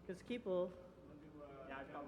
Because people. Yeah, I've got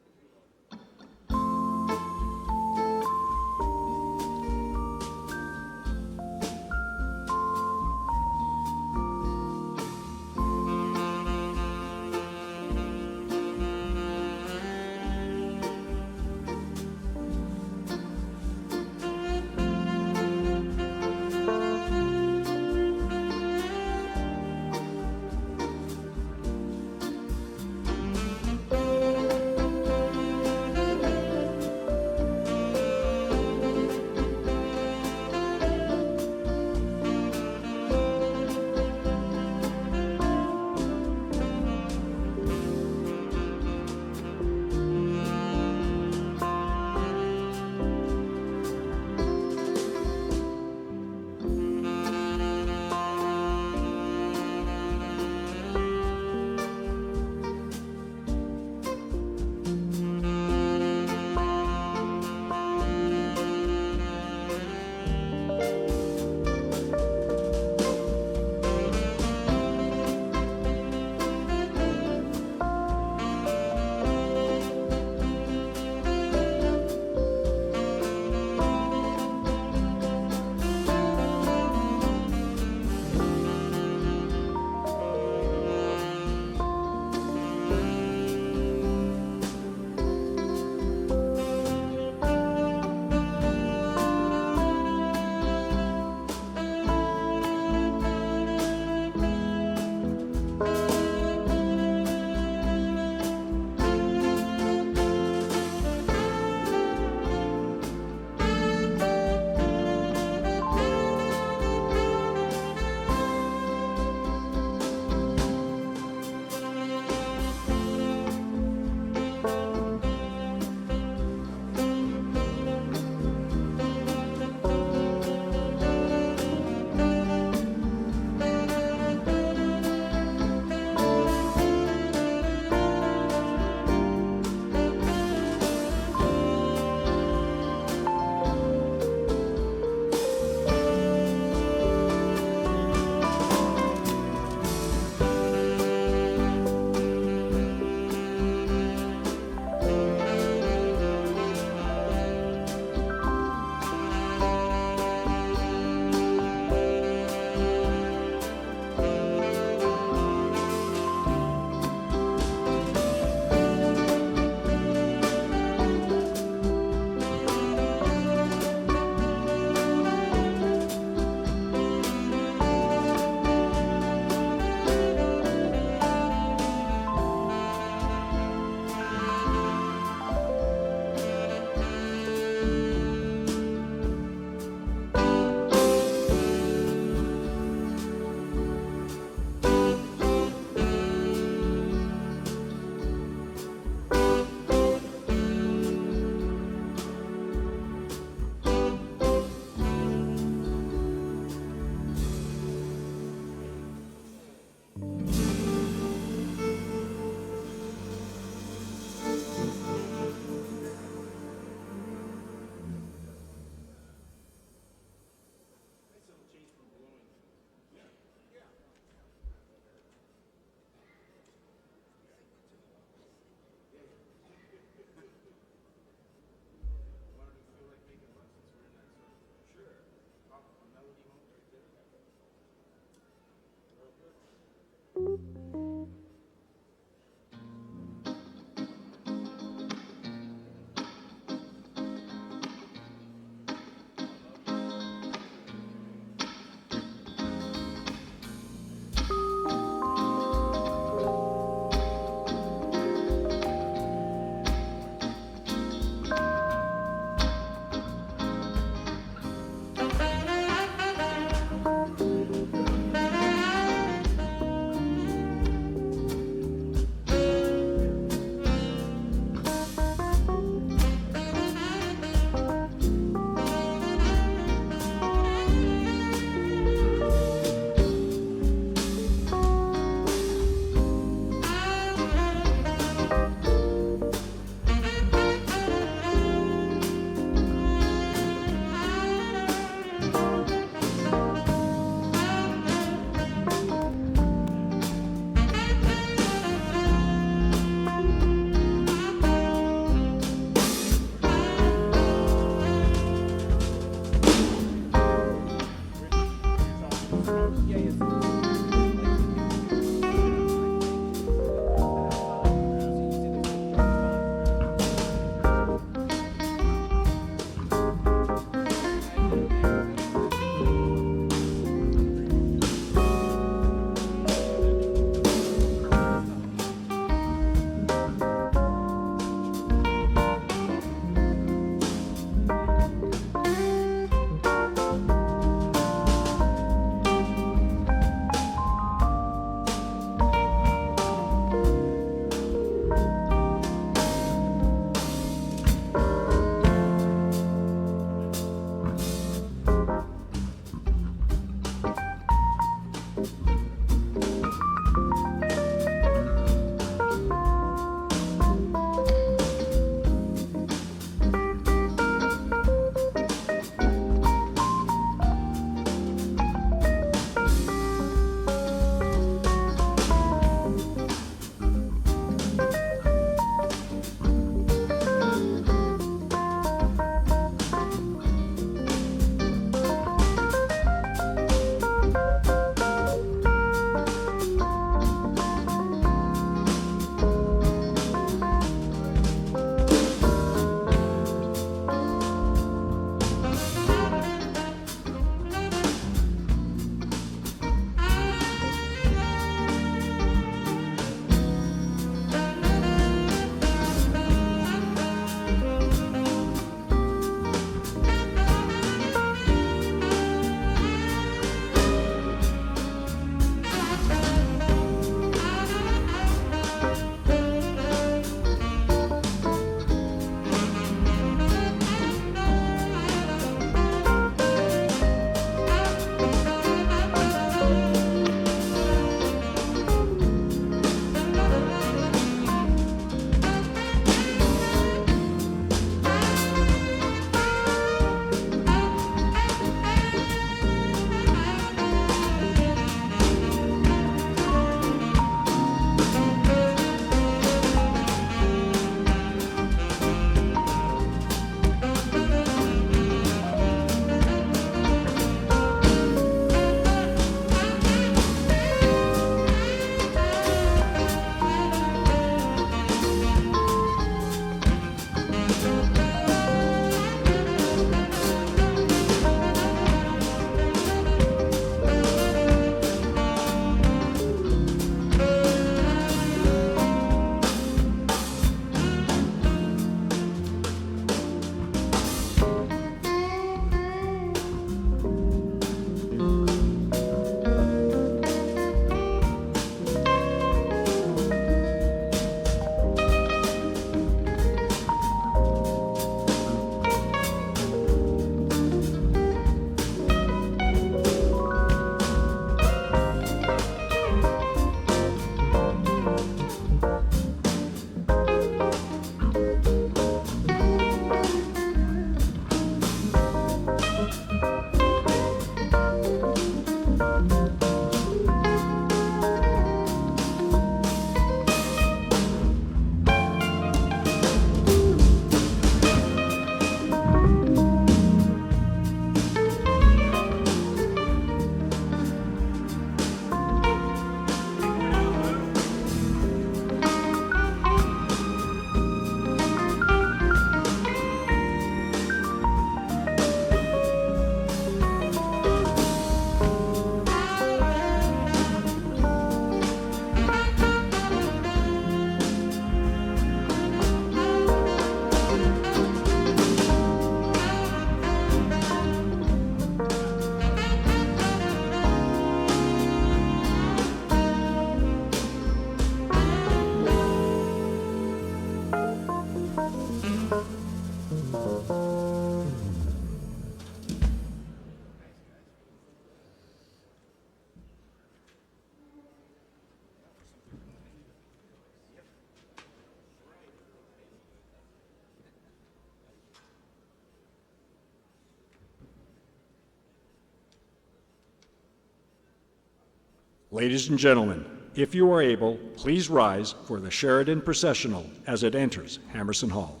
Ladies and gentlemen, if you are able, please rise for the Sheridan Processional as it enters Hammerson Hall.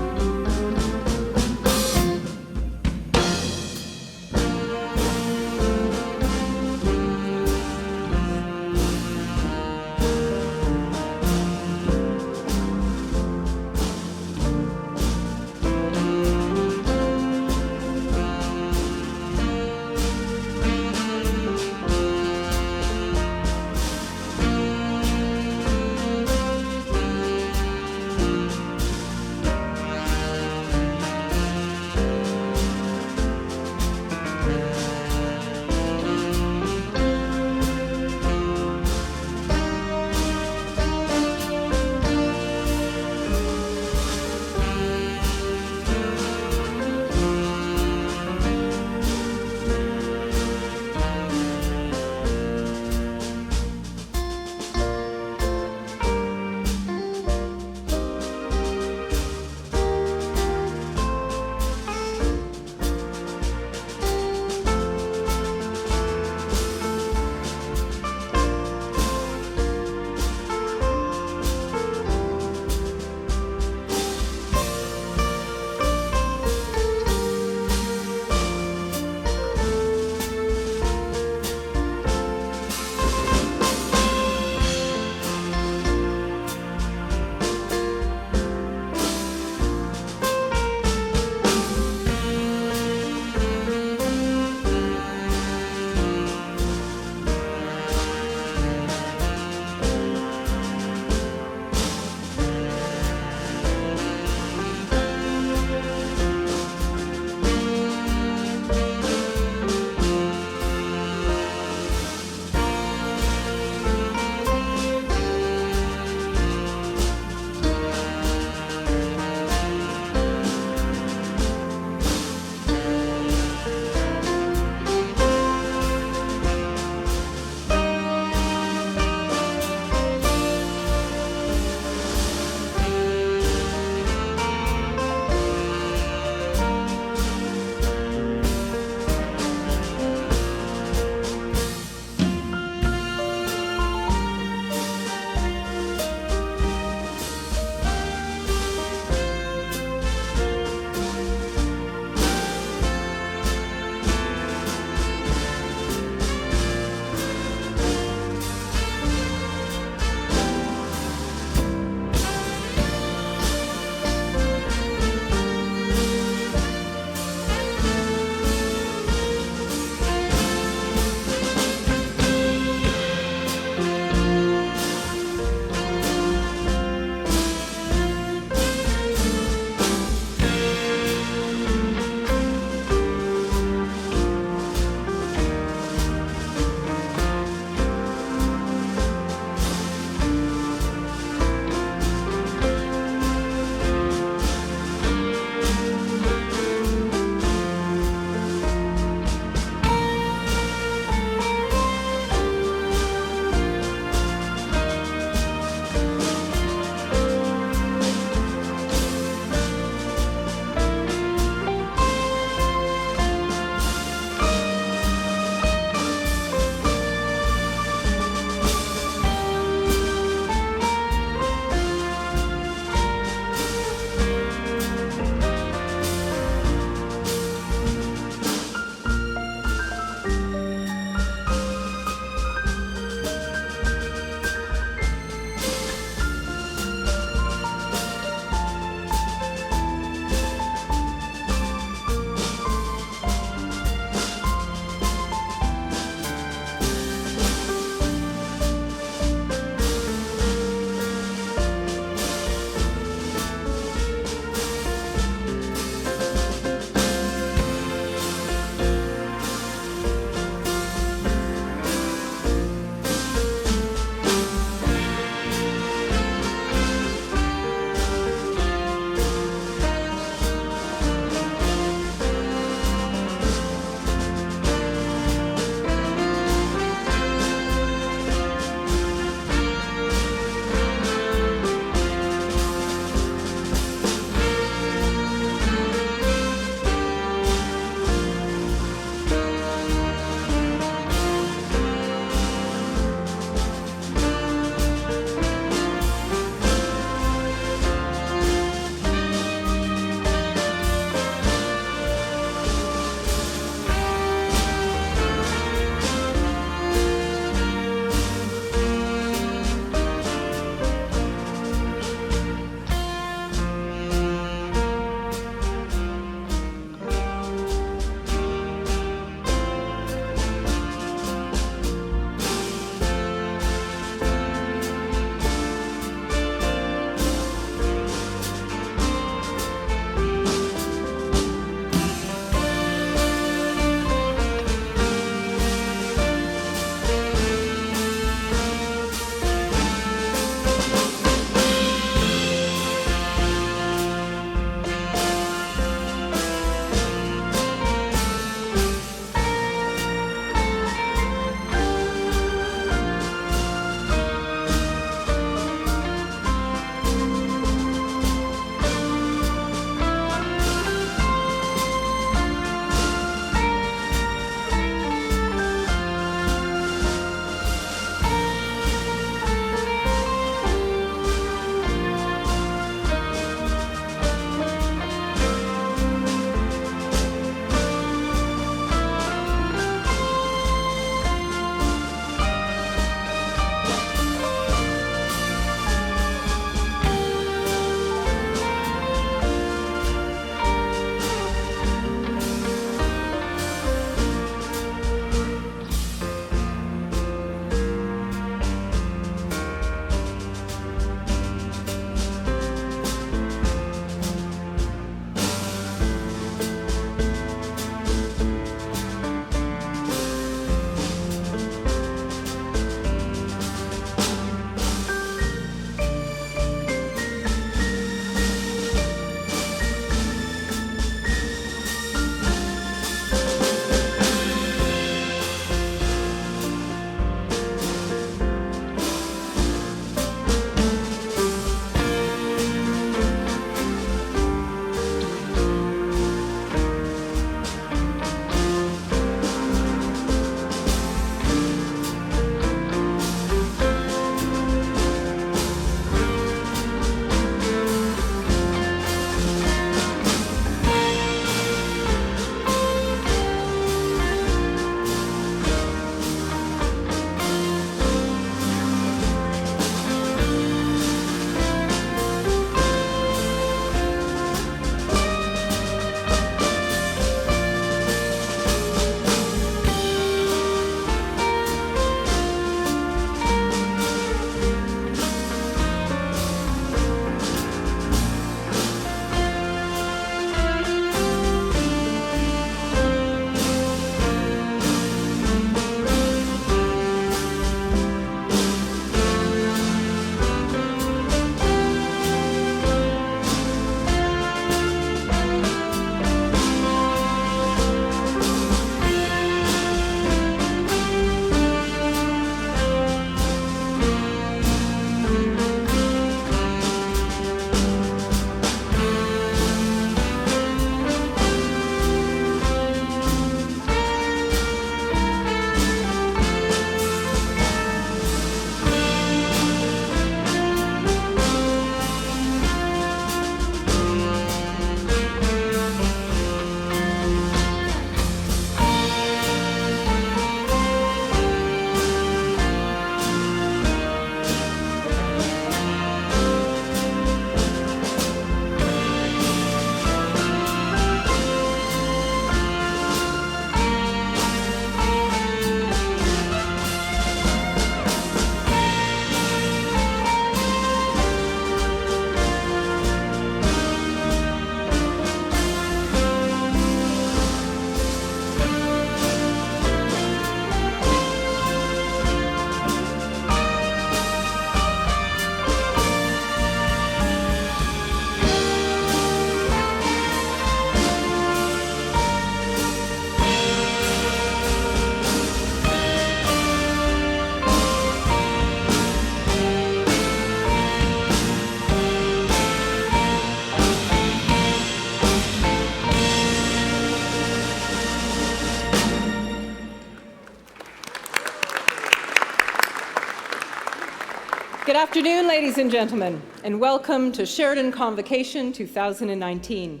Good afternoon, ladies and gentlemen, and welcome to Sheridan Convocation 2019.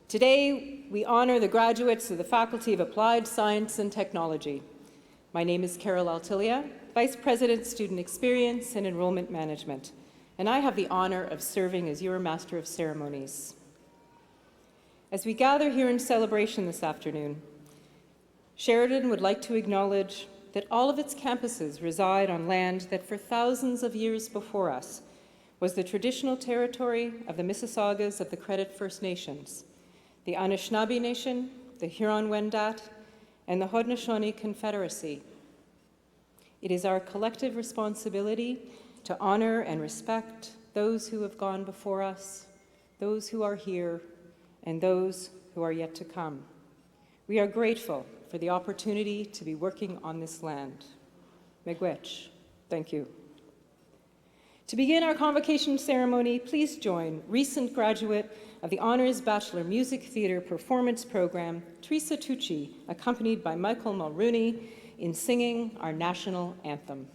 Today, we honor the graduates of the Faculty of Applied Science and Technology. My name is Carol Altilia, Vice President, Student Experience and Enrollment Management, and I have the honor of serving as your Master of Ceremonies. As we gather here in celebration this afternoon, Sheridan would like to acknowledge that all of its campuses reside on land that for thousands of years before us was the traditional territory of the Mississaugas of the Credit First Nations, the Anishinaabe Nation, the Huron-Wendat, and the Haudenosaunee Confederacy. It is our collective responsibility to honor and respect those who have gone before us, those who are here, and those who are yet to come. We are grateful for the opportunity to be working on this land. Miigwech, thank you. To begin our convocation ceremony, please join recent graduate of the Honors Bachelor Music Theatre Performance Program, Teresa Tucci, accompanied by Michael Mulrooney, in singing our national anthem.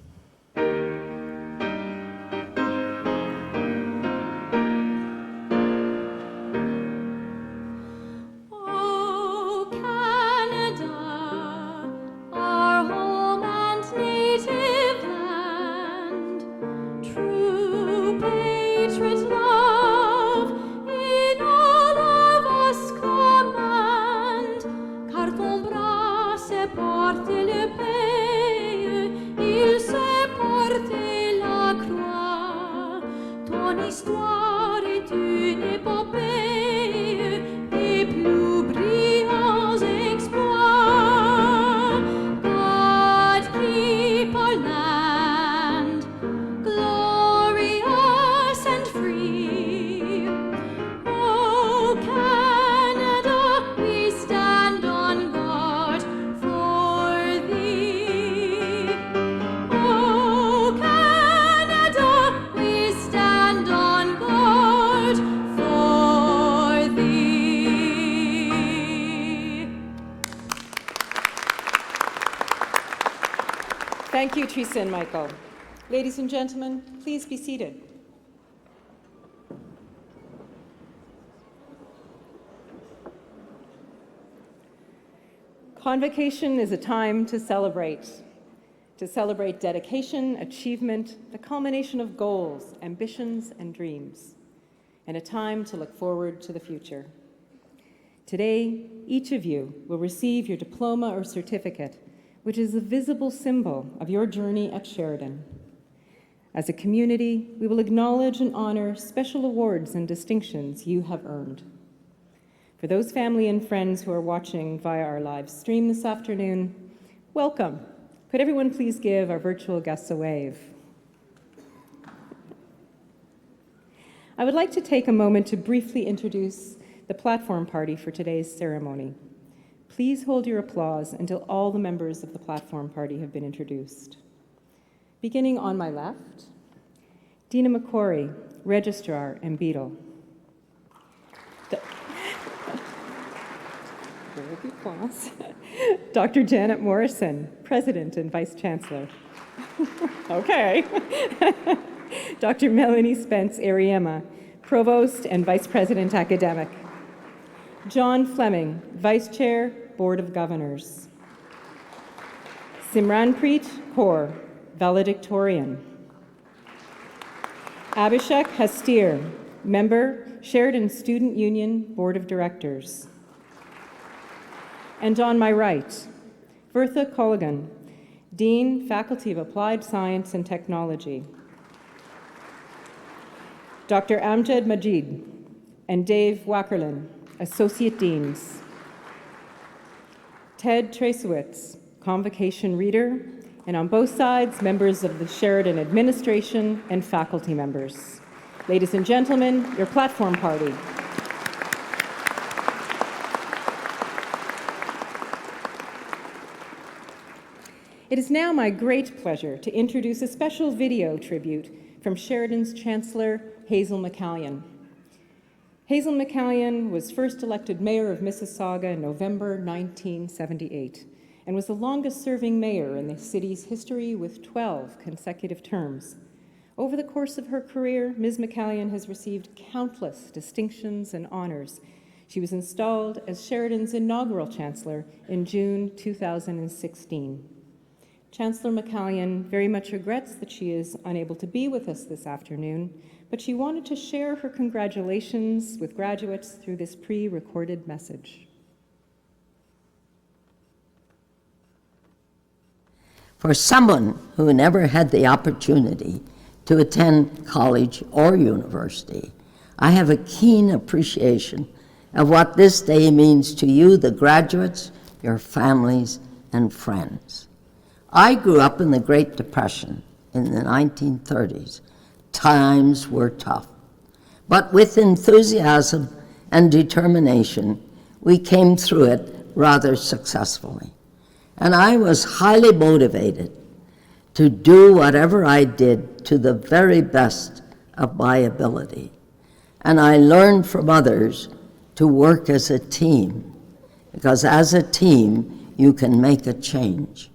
Thank you, Teresa and Michael. Ladies and gentlemen, please be seated. Convocation is a time to celebrate dedication, achievement, the culmination of goals, ambitions, and dreams, and a time to look forward to the future. Today, each of you will receive your diploma or certificate, which is a visible symbol of your journey at Sheridan. As a community, we will acknowledge and honor special awards and distinctions you have earned. For those family and friends who are watching via our live stream this afternoon, welcome. Could everyone please give our virtual guests a wave? I would like to take a moment to briefly introduce the platform party for today's ceremony. Please hold your applause until all the members of the platform party have been introduced. Beginning on my left, Dina McCory, Registrar and Beadle. Dr. Janet Morrison, President and Vice Chancellor. Okay. Dr. Melanie Spence Ariema, Provost and Vice President Academic. John Fleming, Vice Chair, Board of Governors. Simranpreet Kaur, Valedictorian. Abhishek Hastir, Member, Sheridan Student Union Board of Directors. And on my right, Bertha Colligan, Dean, Faculty of Applied Science and Technology. Dr. Amjad Majid and Dave Wackerlin, Associate Deans. Ted Tracewitz, Convocation Reader, and on both sides, members of the Sheridan administration and faculty members. Ladies and gentlemen, your platform party. It is now my great pleasure to introduce a special video tribute from Sheridan's Chancellor, Hazel McCallion. Hazel McCallion was first elected mayor of Mississauga in November 1978 and was the longest-serving mayor in the city's history with 12 consecutive terms. Over the course of her career, Ms. McCallion has received countless distinctions and honors. She was installed as Sheridan's inaugural Chancellor in June 2016. Chancellor McCallion very much regrets that she is unable to be with us this afternoon, but she wanted to share her congratulations with graduates through this pre-recorded message. For someone who never had the opportunity to attend college or university, I have a keen appreciation of what this day means to you, the graduates, your families, and friends. I grew up in the Great Depression in the 1930s. Times were tough, but with enthusiasm and determination, we came through it rather successfully. And I was highly motivated to do whatever I did to the very best of my ability. And I learned from others to work as a team, because as a team, you can make a change.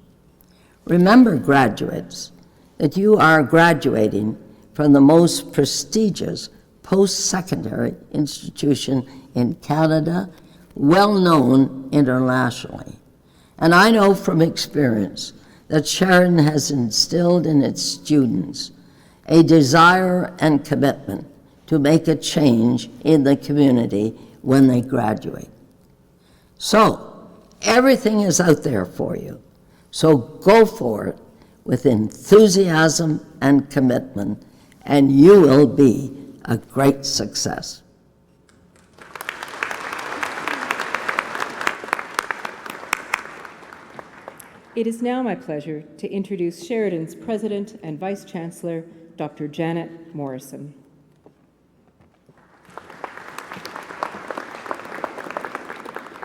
Remember, graduates, that you are graduating from the most prestigious post-secondary institution in Canada, well known internationally. And I know from experience that Sheridan has instilled in its students a desire and commitment to make a change in the community when they graduate. So, everything is out there for you. So go for it with enthusiasm and commitment, and you will be a great success. It is now my pleasure to introduce Sheridan's President and Vice Chancellor, Dr. Janet Morrison.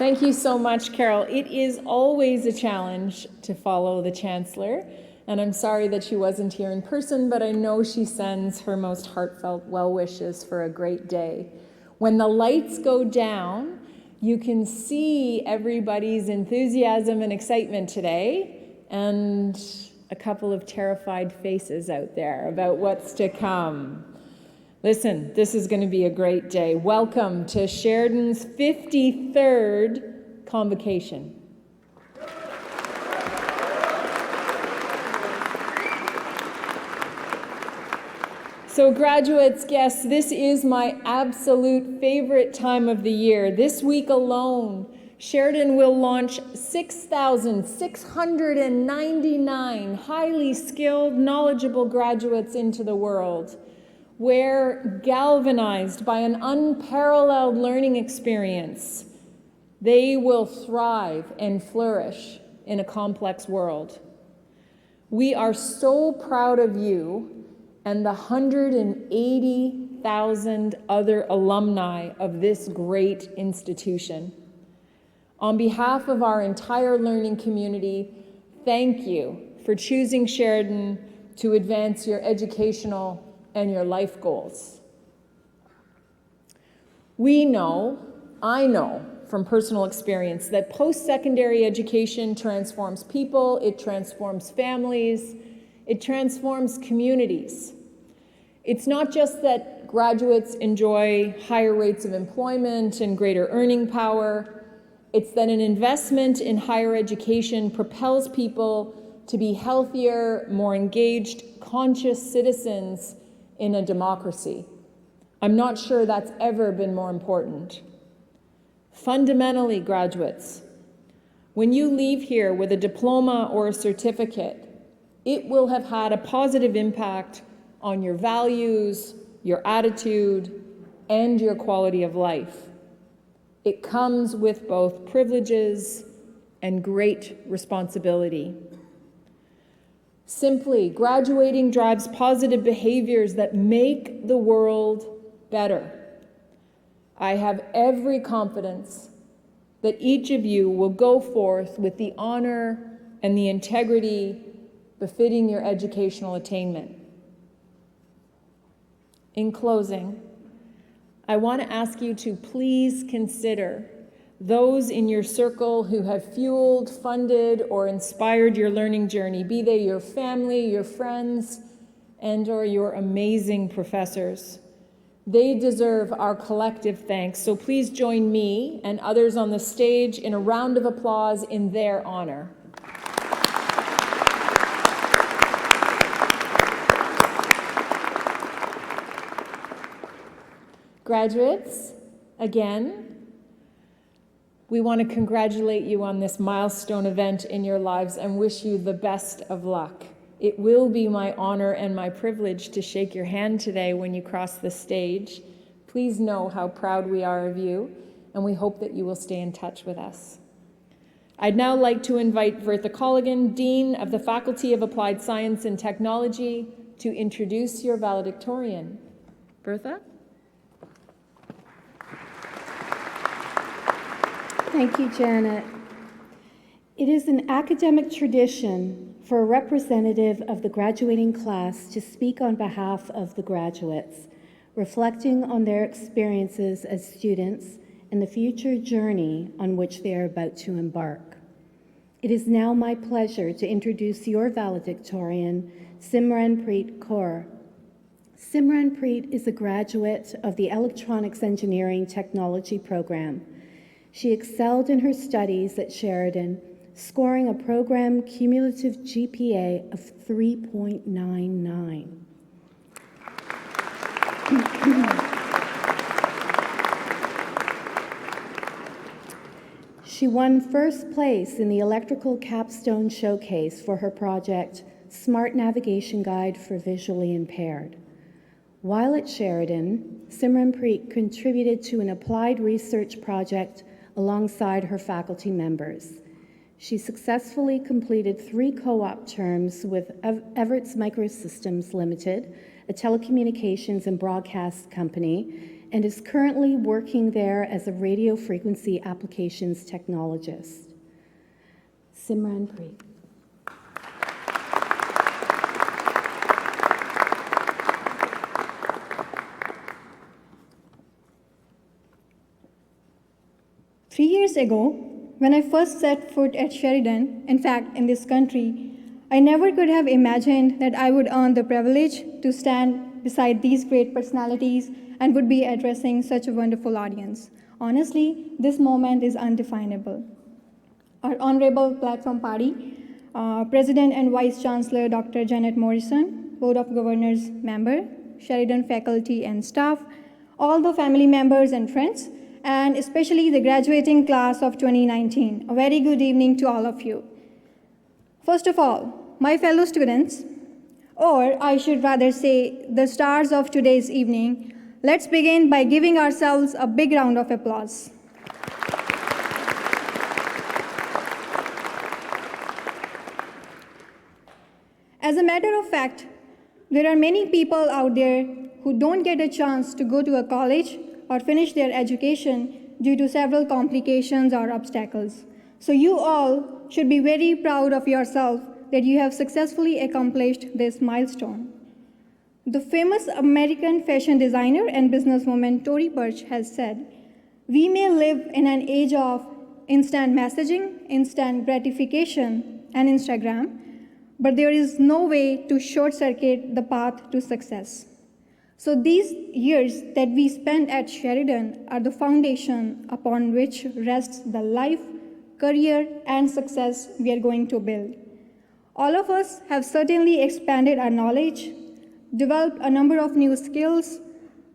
Thank you so much, Carol. It is always a challenge to follow the Chancellor, and I'm sorry that she wasn't here in person, but I know she sends her most heartfelt well wishes for a great day. When the lights go down, you can see everybody's enthusiasm and excitement today, and a couple of terrified faces out there about what's to come. Listen, this is going to be a great day. Welcome to Sheridan's 53rd convocation. So graduates, guests, this is my absolute favorite time of the year. This week alone, Sheridan will launch 6,699 highly skilled, knowledgeable graduates into the world, where, galvanized by an unparalleled learning experience, they will thrive and flourish in a complex world. We are so proud of you and the 180,000 other alumni of this great institution. On behalf of our entire learning community, thank you for choosing Sheridan to advance your educational and your life goals. We know, I know from personal experience, that post-secondary education transforms people, it transforms families, it transforms communities. It's not just that graduates enjoy higher rates of employment and greater earning power, it's that an investment in higher education propels people to be healthier, more engaged, conscious citizens in a democracy. I'm not sure that's ever been more important. Fundamentally, graduates, when you leave here with a diploma or a certificate, it will have had a positive impact on your values, your attitude, and your quality of life. It comes with both privileges and great responsibility. Simply, graduating drives positive behaviors that make the world better. I have every confidence that each of you will go forth with the honor and the integrity befitting your educational attainment. In closing, I want to ask you to please consider those in your circle who have fueled, funded, or inspired your learning journey, be they your family, your friends, and/or your amazing professors. They deserve our collective thanks, so please join me and others on the stage in a round of applause in their honor. Graduates, again, we want to congratulate you on this milestone event in your lives and wish you the best of luck. It will be my honor and my privilege to shake your hand today when you cross the stage. Please know how proud we are of you, and we hope that you will stay in touch with us. I'd now like to invite Bertha Colligan, Dean of the Faculty of Applied Science and Technology, to introduce your valedictorian. Bertha? Thank you, Janet. It is an academic tradition for a representative of the graduating class to speak on behalf of the graduates, reflecting on their experiences as students and the future journey on which they are about to embark. It is now my pleasure to introduce your valedictorian, Simranpreet Kaur. Simranpreet is a graduate of the Electronics Engineering Technology program. She excelled in her studies at Sheridan, scoring a program cumulative GPA of 3.99. She won first place in the Electrical Capstone Showcase for her project, Smart Navigation Guide for Visually Impaired. While at Sheridan, Simranpreet contributed to an applied research project alongside her faculty members. She successfully completed 3 co-op terms with Everts Microsystems Limited, a telecommunications and broadcast company, and is currently working there as a radio frequency applications technologist. Simranpreet. Three years ago, when I first set foot at Sheridan, in fact, in this country, I never could have imagined that I would earn the privilege to stand beside these great personalities and would be addressing such a wonderful audience. Honestly, this moment is undefinable. Our Honorable Platform Party, President and Vice Chancellor Dr. Janet Morrison, Board of Governors member, Sheridan faculty and staff, all the family members and friends, and especially the graduating class of 2019. A very good evening to all of you. First of all, my fellow students, or I should rather say the stars of today's evening, let's begin by giving ourselves a big round of applause. As a matter of fact, there are many people out there who don't get a chance to go to a college or finish their education due to several complications or obstacles. So you all should be very proud of yourself that you have successfully accomplished this milestone. The famous American fashion designer and businesswoman Tory Burch has said, "We may live in an age of instant messaging, instant gratification, and Instagram, but there is no way to short-circuit the path to success." So these years that we spent at Sheridan are the foundation upon which rests the life, career, and success we are going to build. All of us have certainly expanded our knowledge, developed a number of new skills,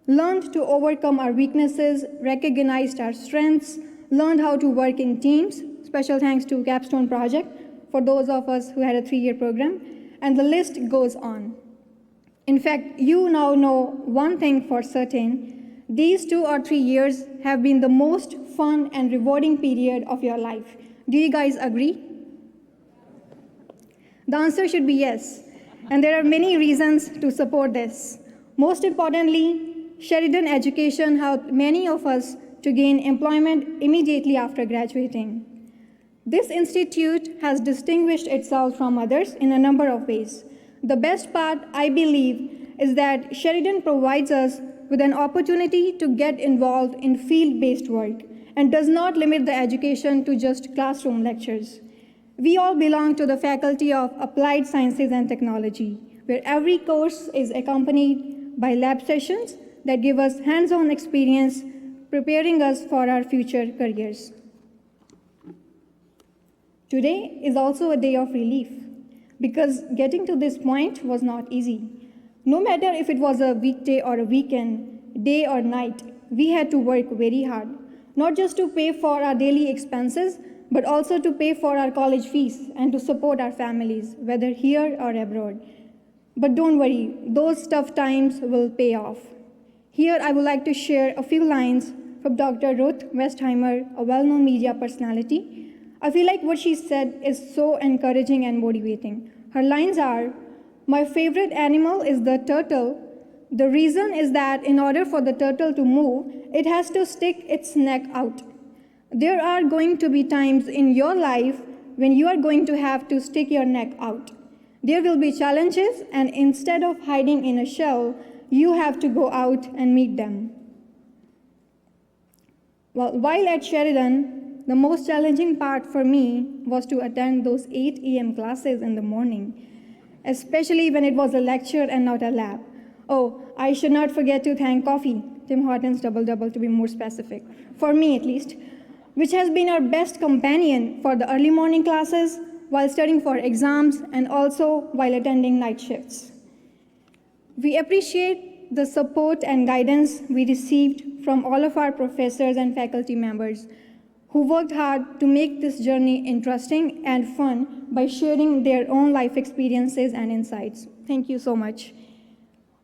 learned to overcome our weaknesses, recognized our strengths, learned how to work in teams, special thanks to Capstone Project for those of us who had a 3-year program, and the list goes on. In fact, you now know one thing for certain. These 2 or 3 years have been the most fun and rewarding period of your life. Do you guys agree? The answer should be yes, and there are many reasons to support this. Most importantly, Sheridan education helped many of us to gain employment immediately after graduating. This institute has distinguished itself from others in a number of ways. The best part, I believe, is that Sheridan provides us with an opportunity to get involved in field-based work and does not limit the education to just classroom lectures. We all belong to the Faculty of Applied Sciences and Technology. where every course is accompanied by lab sessions that give us hands-on experience, preparing us for our future careers. Today is also a day of relief, because getting to this point was not easy. No matter if it was a weekday or a weekend, day or night, we had to work very hard, not just to pay for our daily expenses, but also to pay for our college fees and to support our families, whether here or abroad. But don't worry, those tough times will pay off. Here I would like to share a few lines from Dr. Ruth Westheimer, a well-known media personality. I feel like what she said is so encouraging and motivating. Her lines are, "My favorite animal is the turtle. The reason is that in order for the turtle to move, it has to stick its neck out. There are going to be times in your life when you are going to have to stick your neck out. There will be challenges, and instead of hiding in a shell, you have to go out and meet them." Well, while at Sheridan, the most challenging part for me was to attend those 8 a.m. classes in the morning, especially when it was a lecture and not a lab. Oh, I should not forget to thank coffee, Tim Hortons Double Double to be more specific, for me at least, which has been our best companion for the early morning classes, while studying for exams, and also while attending night shifts. We appreciate the support and guidance we received from all of our professors and faculty members who worked hard to make this journey interesting and fun by sharing their own life experiences and insights. Thank you so much.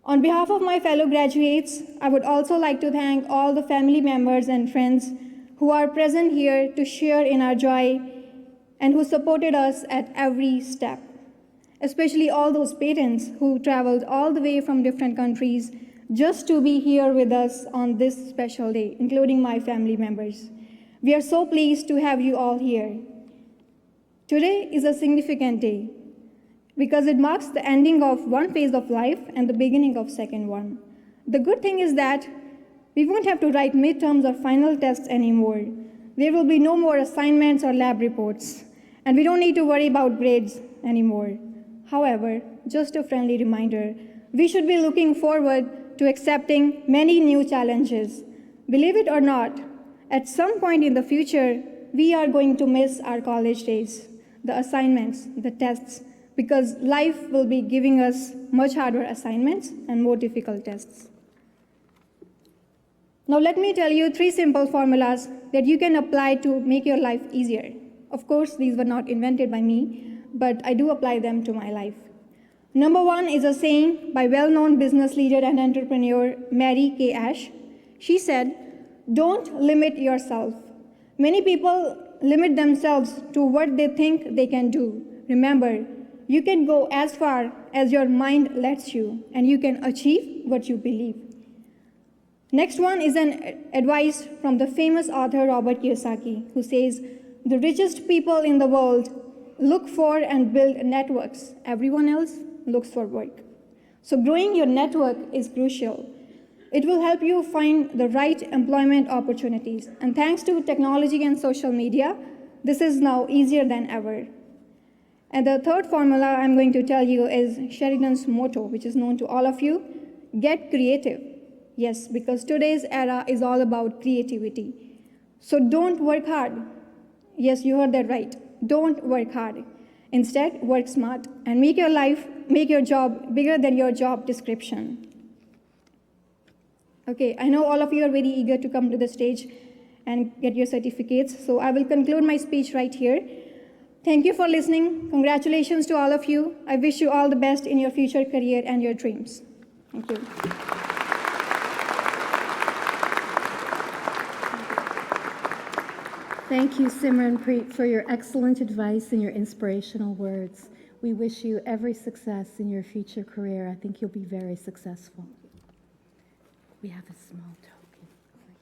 On behalf of my fellow graduates, I would also like to thank all the family members and friends who are present here to share in our joy and who supported us at every step, especially all those parents who traveled all the way from different countries just to be here with us on this special day, including my family members. We are so pleased to have you all here. Today is a significant day because it marks the ending of one phase of life and the beginning of second one. The good thing is that we won't have to write midterms or final tests anymore. There will be no more assignments or lab reports, and we don't need to worry about grades anymore. However, just a friendly reminder, we should be looking forward to accepting many new challenges. Believe it or not, at some point in the future, we are going to miss our college days, the assignments, the tests, because life will be giving us much harder assignments and more difficult tests. Now let me tell you 3 simple formulas that you can apply to make your life easier. Of course, these were not invented by me, but I do apply them to my life. Number 1 is a saying by well-known business leader and entrepreneur Mary Kay Ash. She said, "Don't limit yourself." Many people limit themselves to what they think they can do. Remember, you can go as far as your mind lets you, and you can achieve what you believe. Next one is an advice from the famous author Robert Kiyosaki, who says, "The richest people in the world look for and build networks. Everyone else looks for work." So growing your network is crucial. It will help you find the right employment opportunities. And thanks to technology and social media, this is now easier than ever. And the third formula I'm going to tell you is Sheridan's motto, which is known to all of you: get creative. Yes, because today's era is all about creativity. So don't work hard. Yes, you heard that right. Don't work hard. Instead, work smart and make your job bigger than your job description. Okay, I know all of you are very eager to come to the stage and get your certificates, so I will conclude my speech right here. Thank you for listening. Congratulations to all of you. I wish you all the best in your future career and your dreams. Thank you. Thank you, Simranpreet, for your excellent advice and your inspirational words. We wish you every success in your future career. I think you'll be very successful. We have a small token for you.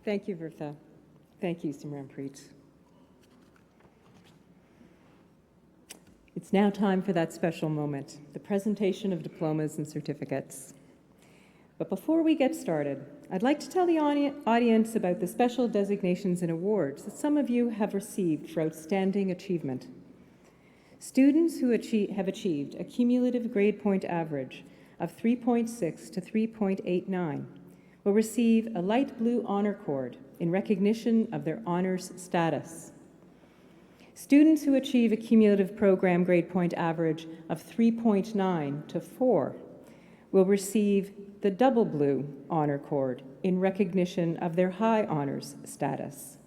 Thank you, Virtha. Thank you, Simranpreet. It's now time for that special moment, the presentation of diplomas and certificates. But before we get started, I'd like to tell the audience about the special designations and awards that some of you have received for outstanding achievement. Students who have achieved a cumulative grade point average of 3.6 to 3.89 will receive a light blue honor cord in recognition of their honors status. Students who achieve a cumulative program grade point average of 3.9 to 4 will receive the double blue honor cord in recognition of their high honors status.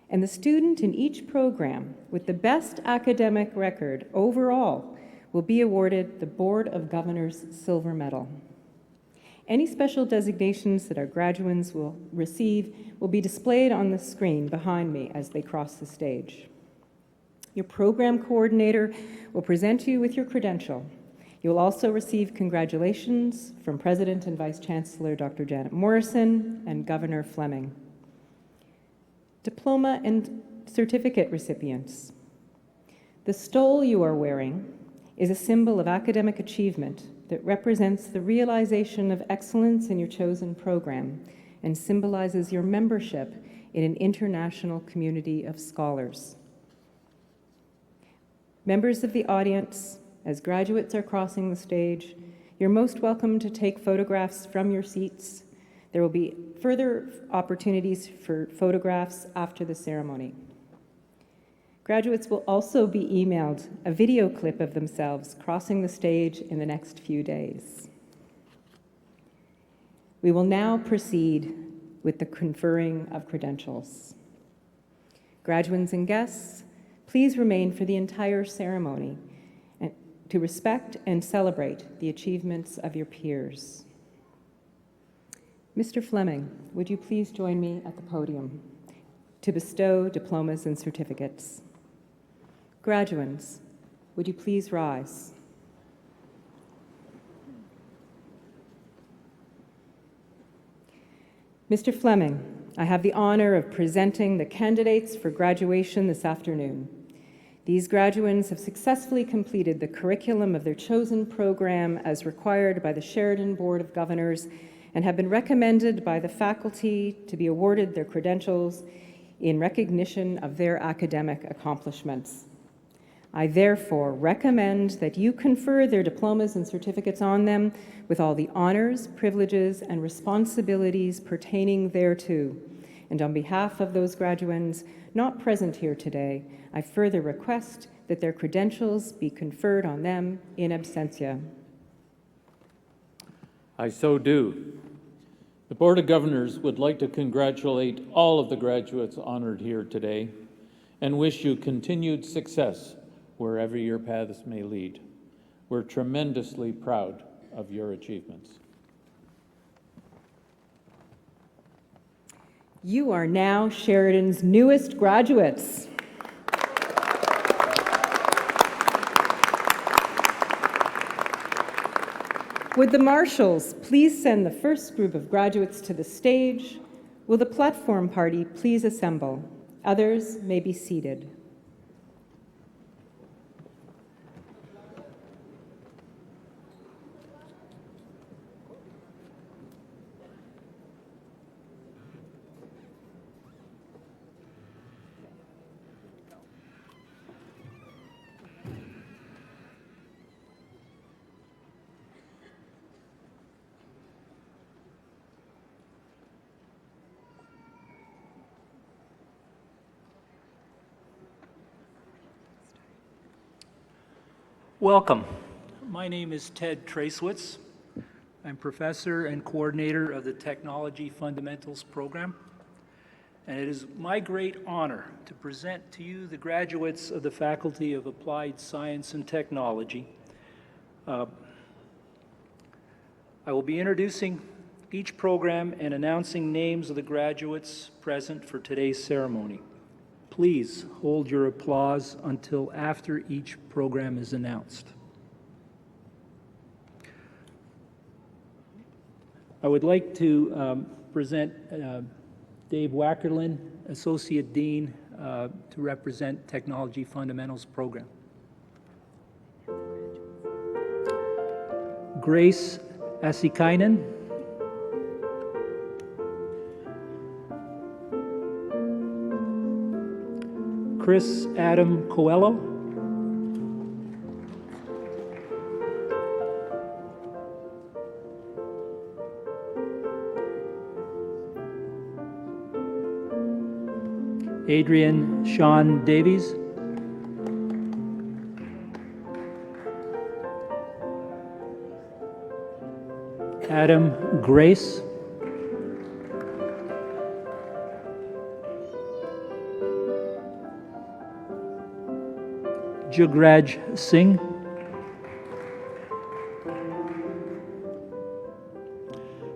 And the student in each program with the best academic record overall will be awarded the Board of Governors Silver Medal. Any special designations that our graduates will receive will be displayed on the screen behind me as they cross the stage. Your program coordinator will present you with your credential. You will also receive congratulations from President and Vice Chancellor Dr. Janet Morrison and Governor Fleming. Diploma and certificate recipients. The stole you are wearing is a symbol of academic achievement that represents the realization of excellence in your chosen program and symbolizes your membership in an international community of scholars. Members of the audience, as graduates are crossing the stage, you're most welcome to take photographs from your seats. There will be further opportunities for photographs after the ceremony. Graduates will also be emailed a video clip of themselves crossing the stage in the next few days. We will now proceed with the conferring of credentials. Graduates and guests, please remain for the entire ceremony and to respect and celebrate the achievements of your peers. Mr. Fleming, would you please join me at the podium to bestow diplomas and certificates? Graduates, would you please rise? Mr. Fleming, I have the honor of presenting the candidates for graduation this afternoon. These graduates have successfully completed the curriculum of their chosen program as required by the Sheridan Board of Governors and have been recommended by the faculty to be awarded their credentials in recognition of their academic accomplishments. I therefore recommend that you confer their diplomas and certificates on them with all the honors, privileges, and responsibilities pertaining thereto. And on behalf of those graduands not present here today, I further request that their credentials be conferred on them in absentia. I so do. The Board of Governors would like to congratulate all of the graduates honored here today and wish you continued success wherever your paths may lead. We're tremendously proud of your achievements. You are now Sheridan's newest graduates. Would the marshals please send the first group of graduates to the stage? Will the platform party please assemble? Others may be seated. Welcome. My name is Ted Tracewitz. I'm professor and coordinator of the Technology Fundamentals program. And it is my great honor to present to you the graduates of the Faculty of Applied Science and Technology. I will be introducing each program and announcing names of the graduates present for today's ceremony. Please hold your applause until after each program is announced. I would like to present Dave Wackerlin, Associate Dean, to represent Technology Fundamentals program. Grace Asikainen, Chris Adam Coelho. Adrian Sean Davies. Adam Grace. Jugraj Singh.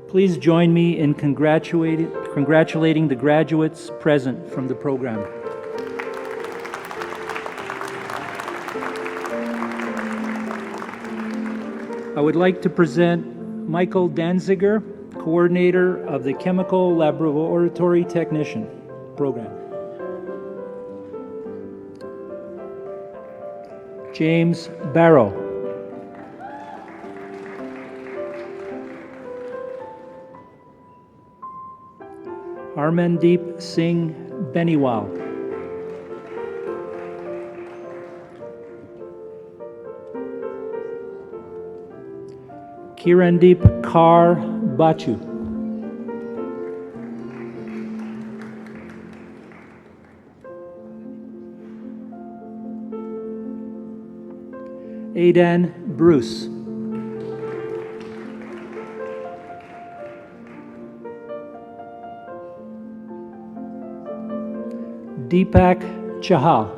Please join me in congratulating the graduates present from the program. I would like to present Michael Danziger, coordinator of the Chemical Laboratory Technician program. James Barrow. Harmandeep Singh Beniwal. Kirandeep Kaur Bachu. Aidan Bruce. Deepak Chahal.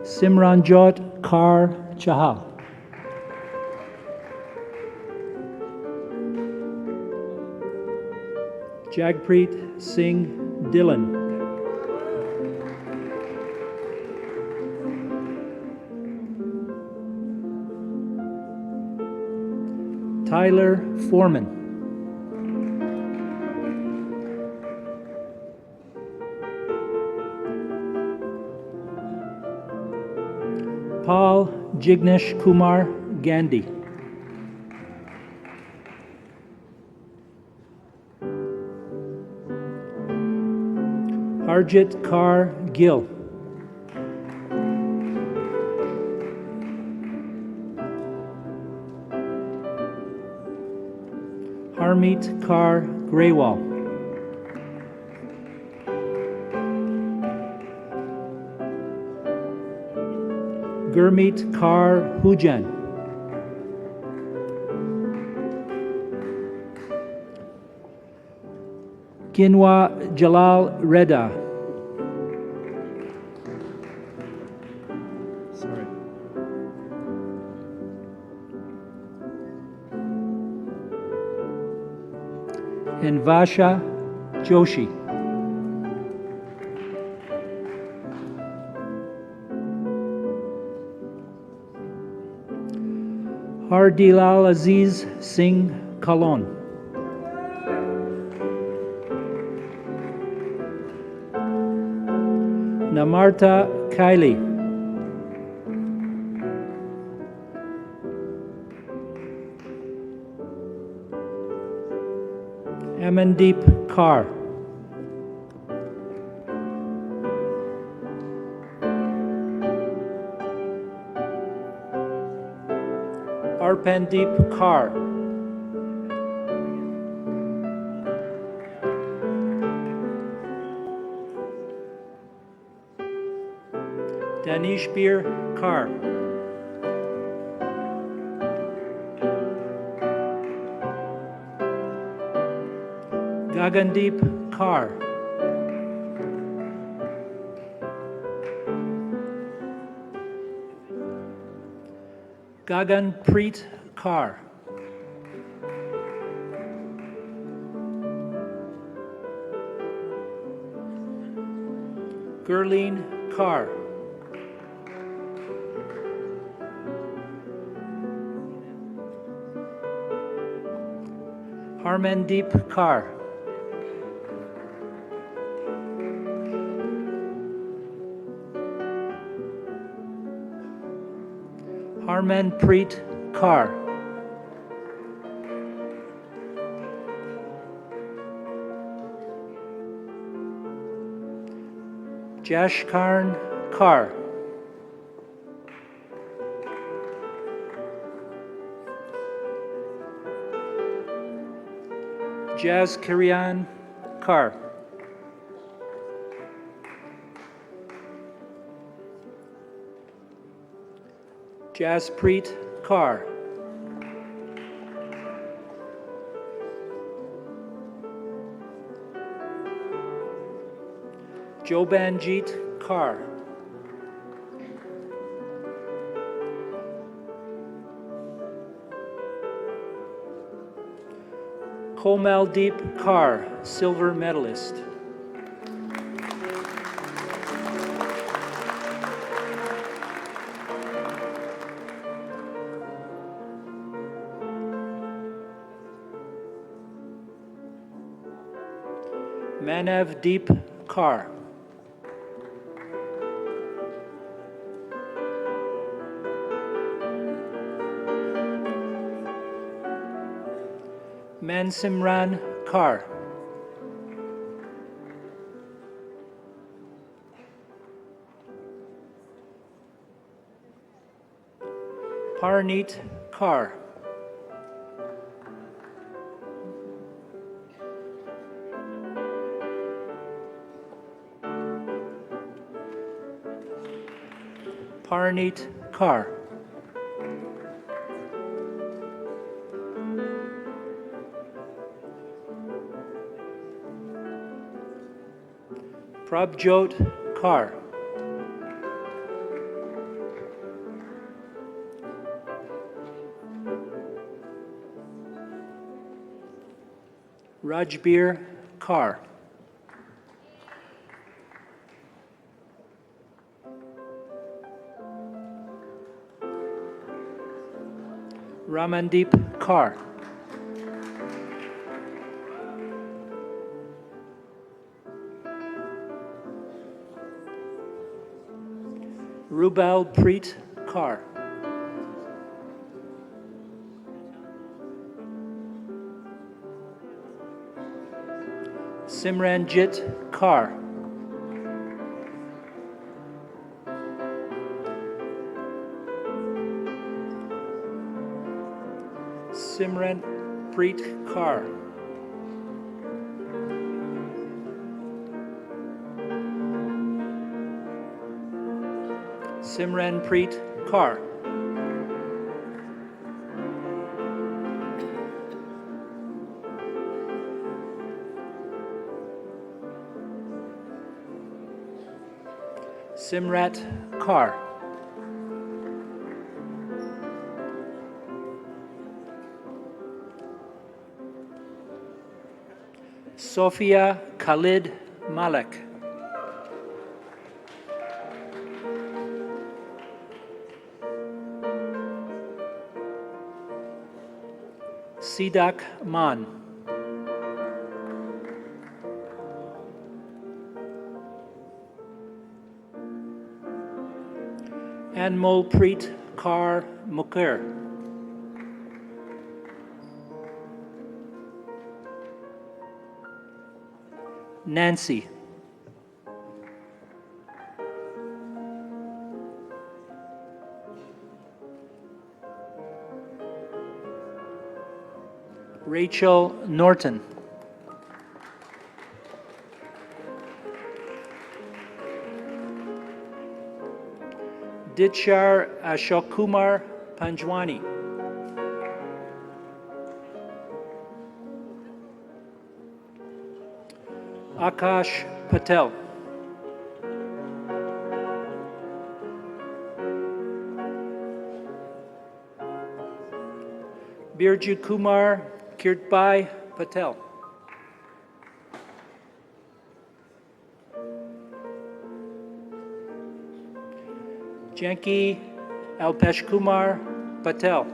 Simranjot Kaur Chahal. Jagpreet Singh Dillon. Tyler Foreman. Paul Jignesh Kumar Gandhi. Harjit Kaur Gill. Harmeet Kaur Grewal. Gurmeet Kaur Hujan. Kinwa Jalal Reda. Sorry. And Vasha Joshi. Hardilal Aziz Singh Kalon. Namarta Kaili. Amandeep Kaur. Arpandeep Kaur. Danishbir Kaur. Gagandeep Kaur. Gaganpreet Kaur. Gurleen Kaur. Harmandeep Kaur. Harmanpreet Kaur. Jashkarn Kar. Jazkarian Kar. Jaspreet Kar. Jobanjit Kar. Komaldeep Kar, silver medalist. Manavdeep Kar. Mansimran Kar. Parneet Kar. Parneet Kar. Prabjot Kar. Rajbir Kar. Ramandeep Kar. Rubal Preet Kar. Simranjit Kar. Simranpreet Kar. Simranpreet Kar. Simrat Kar. Sophia Khalid Malek. Sidak Man. Anmolpreet Kaur Mukher. Nancy. Rachel Norton. Ditchar Ashok Kumar Panjwani. Akash Patel. Birju Kumar Kirtbhai Patel. Janki Alpesh Kumar Patel.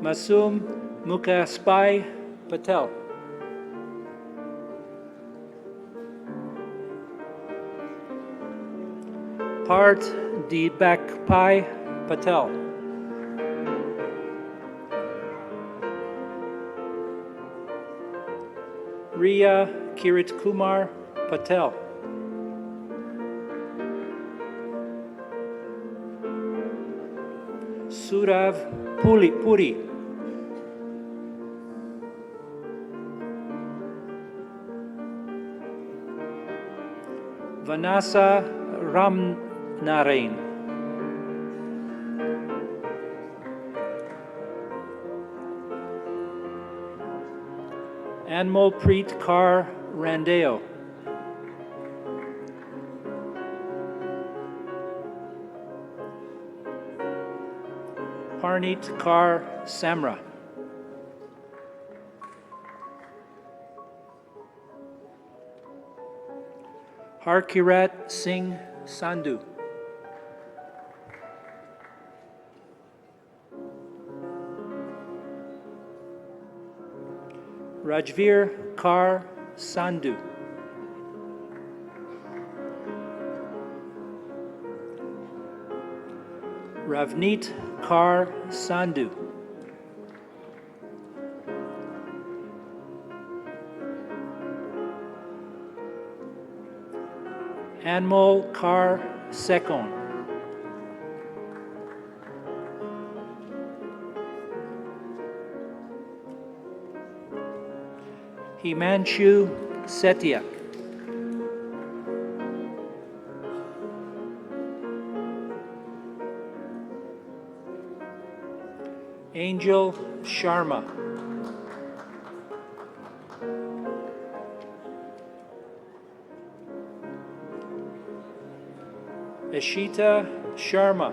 Masum Mukaspai Patel. Part Dibakpai Patel. Riya Kirit Kumar Patel. Surav Puri. Vanessa Ramnarain. Anmolpreet Kaur Randeo. Parneet Kaur Samra. Harkirat Singh Sandhu. Rajveer Kaur Sandhu. Ravneet Kaur Sandhu. Anmol Kaur Sekon. Himanshu Setia. Angel Sharma. Ashita Sharma.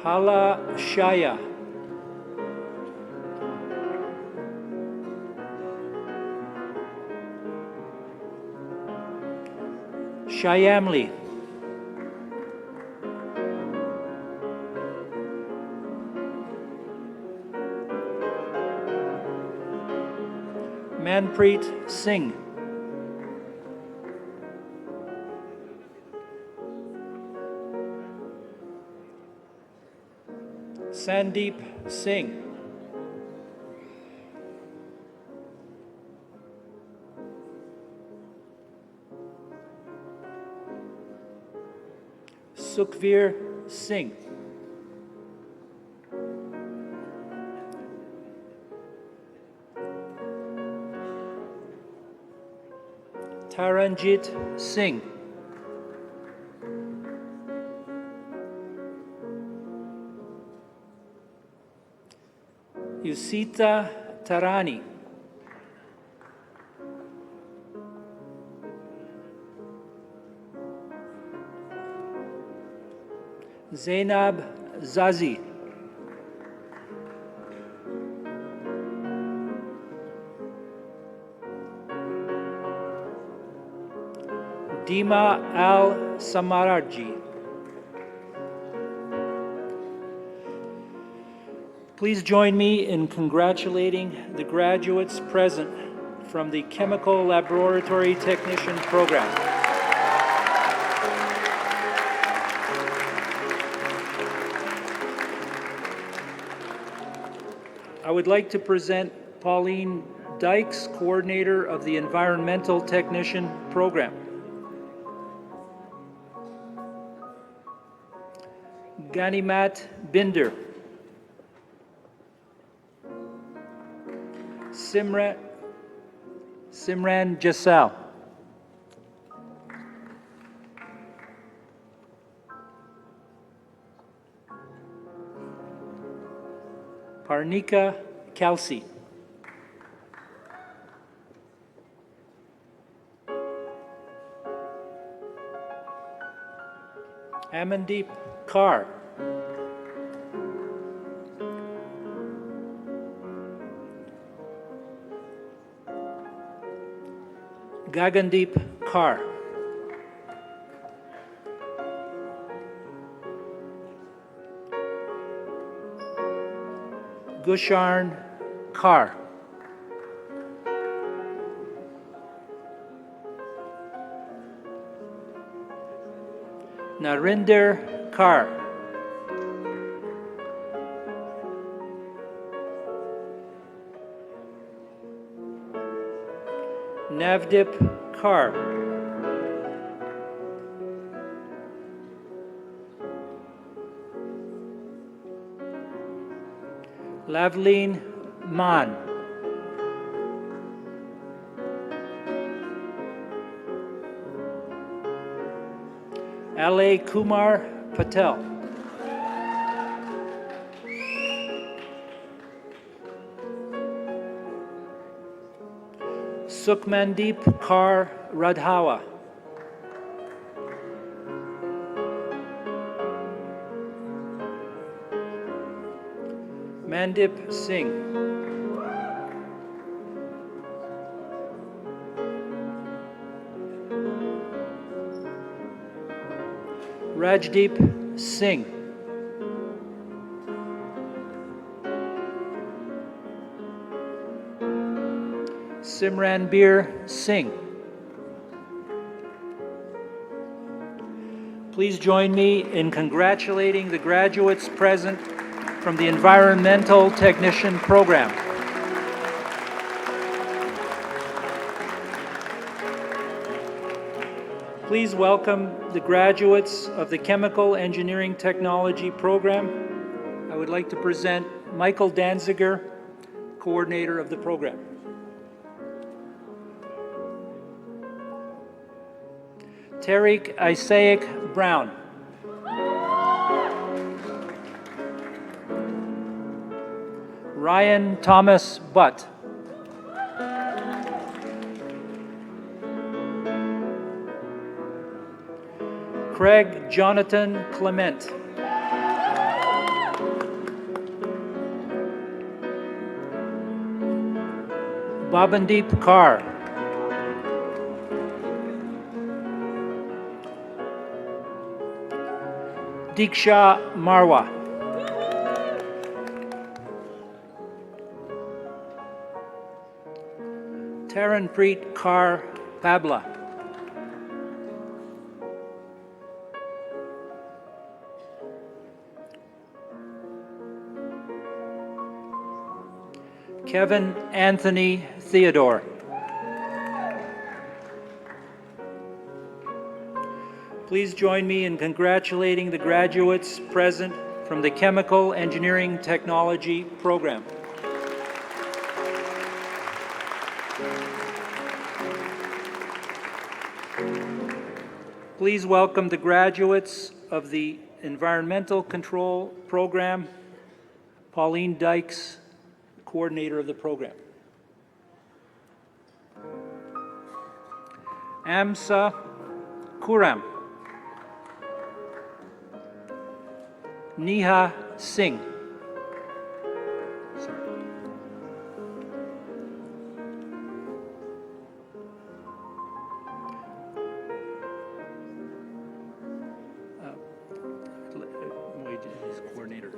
Hala Shaya. Shyamli. Manpreet Singh. Sandeep Singh. Sukhveer Singh. Taranjit Singh. Yusita Tarani. Zainab Zazi. Dima Al Samarji. Please join me in congratulating the graduates present from the Chemical Laboratory Technician Program. I would like to present Pauline Dykes, coordinator of the Environmental Technician Program. Ganimat Binder. Simran Jasal. Parnika Kelsey. Amandeep Kaur. Gagandeep Kaur. Gusharn Kaur. Narinder Kaur. Navdeep Kaur. Lavleen Mann. Alay Kumar Patel. Sukhmandeep Kaur Radhawa. Mandip Singh. Rajdeep Singh. Simranbir Singh. Please join me in congratulating the graduates present from the Environmental Technician Program. Please welcome the graduates of the Chemical Engineering Technology Program. I would like to present Michael Danziger, coordinator of the program. Tariq Isaac Brown. Ryan Thomas Butt. Craig Jonathan Clement. Babandeep Kaur. Diksha Marwa. Taranpreet Kaur Pabla. Kevin Anthony Theodore. Please join me in congratulating the graduates present from the Chemical Engineering Technology Program. Please welcome the graduates of the Environmental Control Program, Pauline Dykes, coordinator of the program. Amsa Kuram. Neha Singh. Coordinator.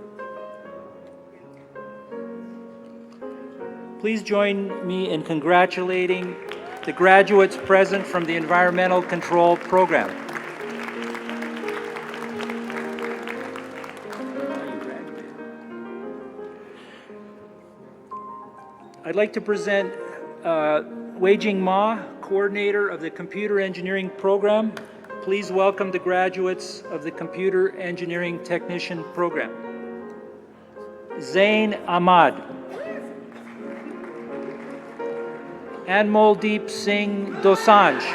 Please join me in congratulating the graduates present from the Environmental Control Program. I'd like to present Weijing Ma, coordinator of the Computer Engineering Program. Please welcome the graduates of the Computer Engineering Technician Program. Zain Ahmad. Anmoldeep Singh Dosanjh.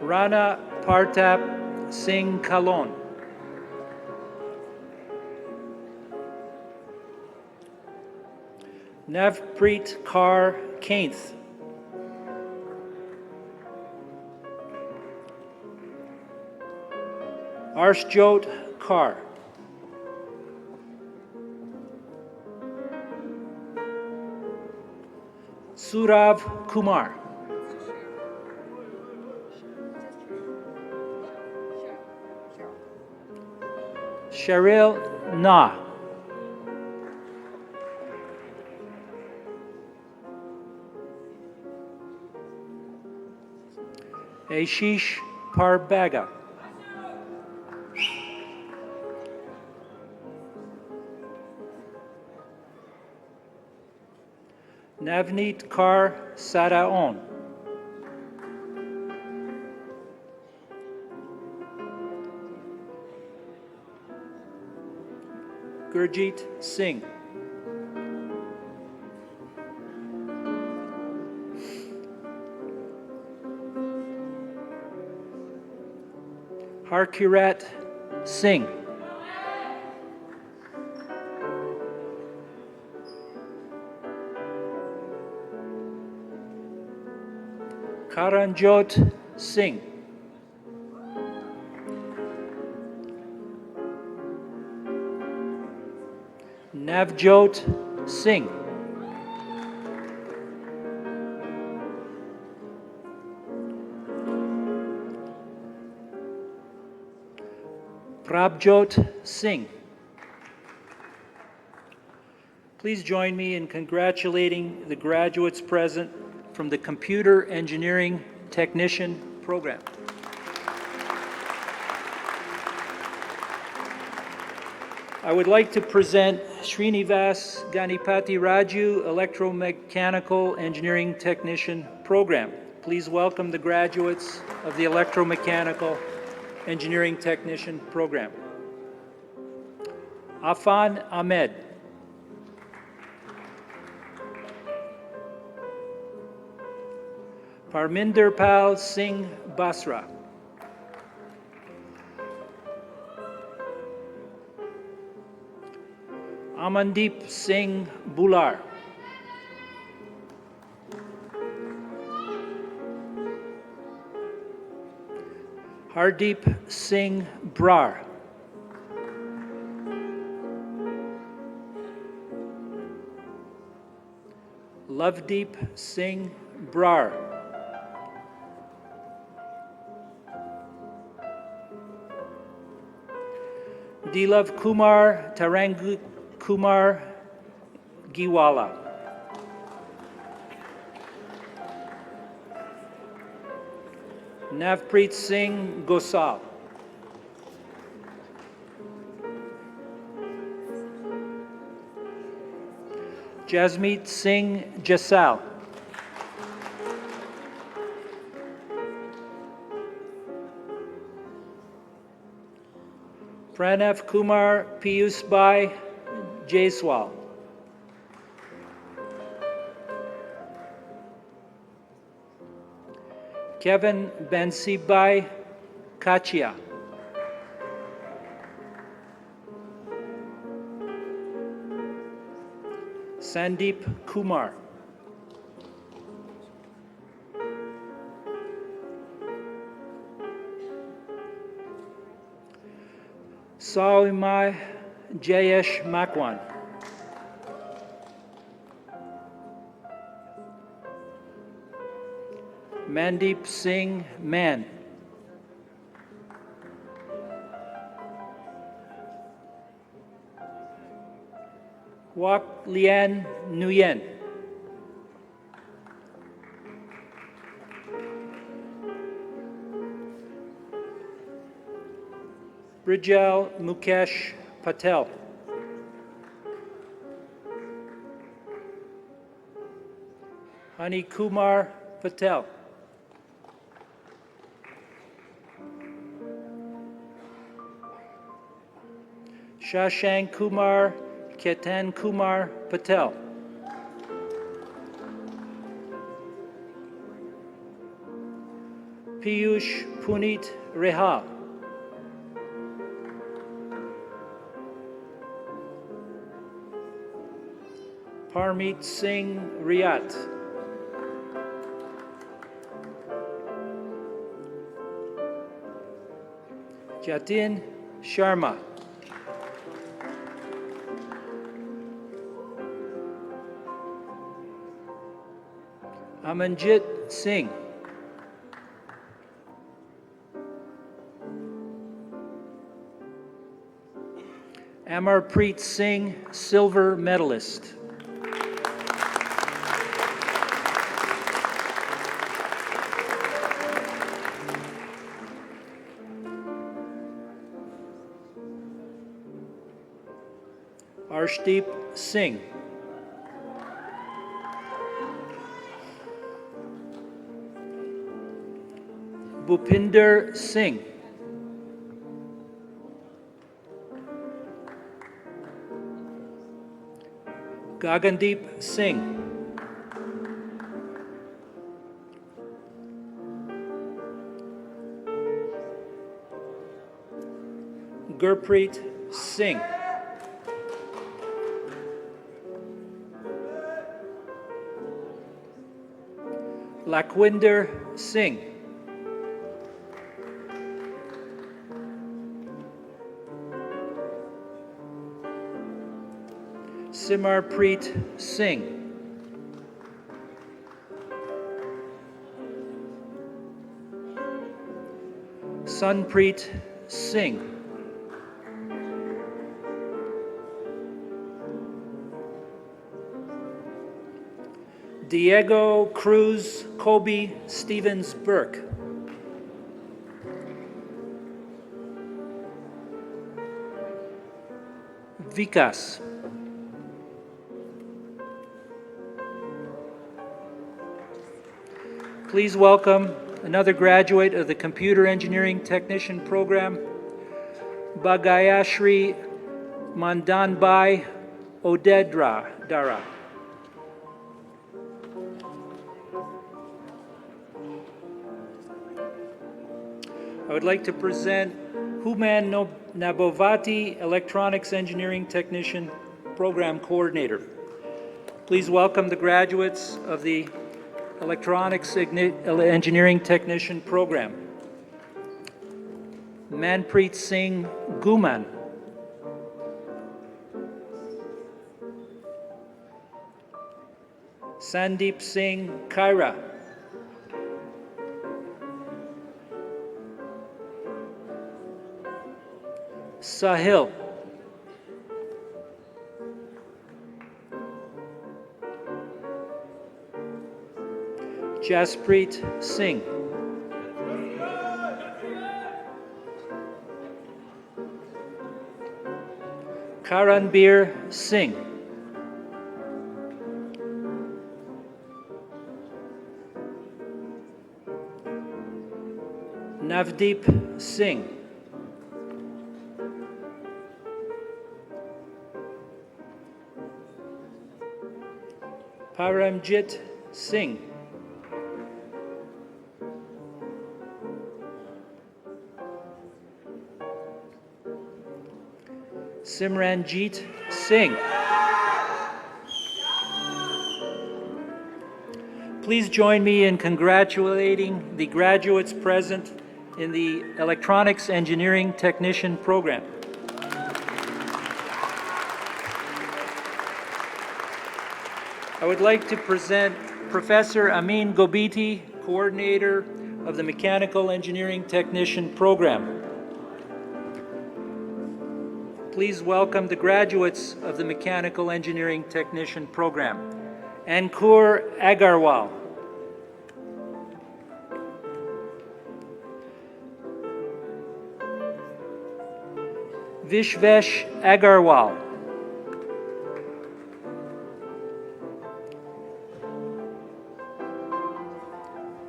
Rana Partap Singh Kalon. Navpreet Kaur Kainth. Arshjot Kaur. Surav Kumar. Cheryl Na. Ashish Parbaga. Navneet Kaur Sadaon. Gurjeet Singh. Harkirat Singh. Karanjot Singh. Navjot Singh. Prabjot Singh. Please join me in congratulating the graduates present from the Computer Engineering Technician program. I would like to present Srinivas Ganipati Raju, Electromechanical Engineering Technician program. Please welcome the graduates of the Electromechanical Engineering Technician program. Afan Ahmed. Parminder Pal Singh Basra. Amandeep Singh Bular. Hardeep Singh Brar. Lovedeep Singh Brar. Dilav Kumar Tarangu Kumar Giwala. Navpreet Singh Gosal. Jasmeet Singh Jasal. Pranav Kumar Piyusbhai Jaiswal. Kevin Bansibhai Kachia. Sandeep Kumar. Saumai Jayesh Makwan. Mandeep Singh Man. Wak Lian Nguyen. Brijal Mukesh Patel. Hani Kumar Patel. Shashank Kumar Ketan Kumar Patel. Piyush Punit Rehal. Parmeet Singh Riat. Jatin Sharma. Amanjit Singh. Amarpreet Singh, silver medalist. Arshdeep Singh. Bhupinder Singh. Gagandeep Singh. Gurpreet Singh. Lakwinder Singh. Simarpreet Singh. Sunpreet Singh. Diego Cruz Kobe Stevens Burke. Vikas. Please welcome another graduate of the Computer Engineering Technician Program, Bagayashri Mandanbai Odedra. I would like to present Human Nabovati, Electronics Engineering Technician Program Coordinator. Please welcome the graduates of the Electronics Engineering Technician Program. Manpreet Singh Guman. Sandeep Singh Kaira. Sahil. Jaspreet Singh. Karanbir Singh. Navdeep Singh. Paramjit Singh. Simranjeet Singh. Please join me in congratulating the graduates present in the Electronics Engineering Technician Program. I would like to present Professor Amin Gobiti, Coordinator of the Mechanical Engineering Technician Program. Please welcome the graduates of the Mechanical Engineering Technician Program. Ankur Agarwal. Vishvesh Agarwal.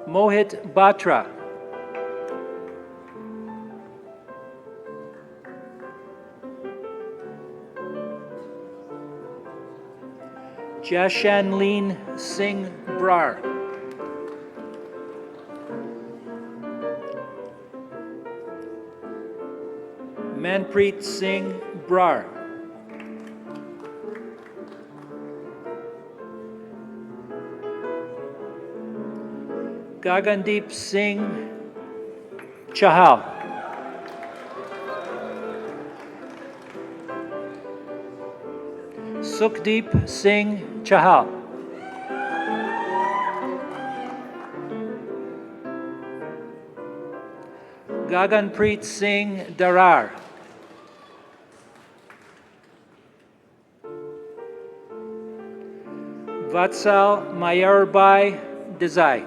Mohit Batra. Jashanleen Singh Brar. Manpreet Singh Brar. Gagandeep Singh Chahal. Sukhdeep Singh Chahal. Gaganpreet Singh Darar. Vatsal Mayarbai Desai.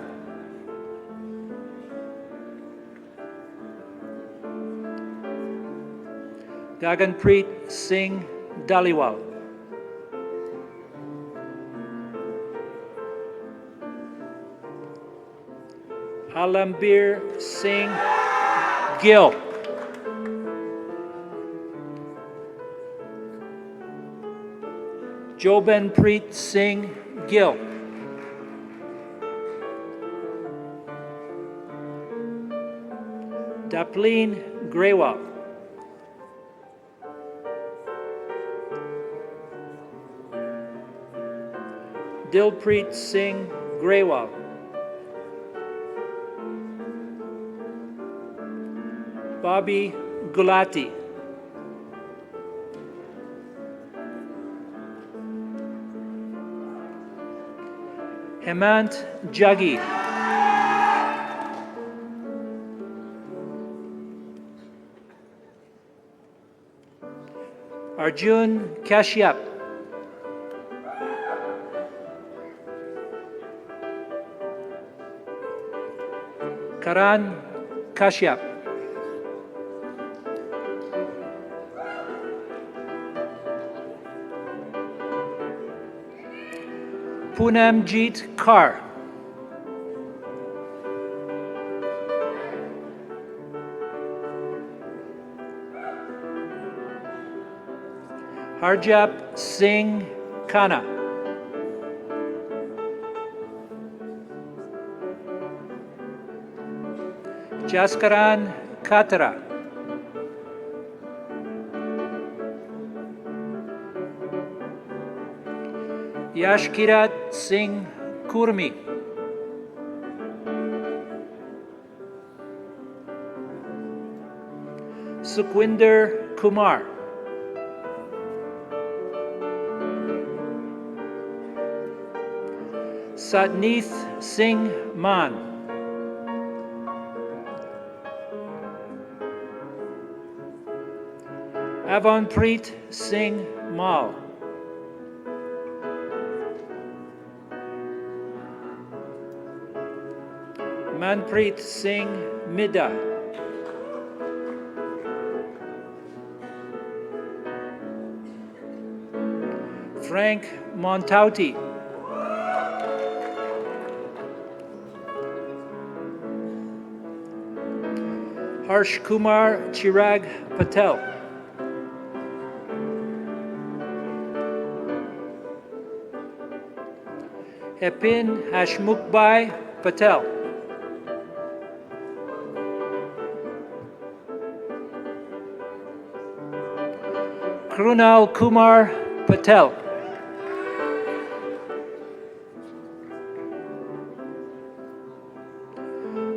Gaganpreet Singh Daliwal. Alambir Singh Gill. Jobenpreet Singh Gill. Dapleen Grewal. Dilpreet Singh Grewal. Bobby Gulati. Hemant Jaggi. Arjun Kashyap. Karan Kashyap. Poonamjeet Kaur. Harjap Singh Khanna. Jaskaran Katra. Yashkirat Singh Kurmi. Sukhwinder Kumar. Satneeth Singh Man. Avanpreet Singh Mal. Manpreet Singh Midha. Frank Montauti. Harsh Kumar Chirag Patel. Hepin Hashmukbai Patel. Krunal Kumar Patel.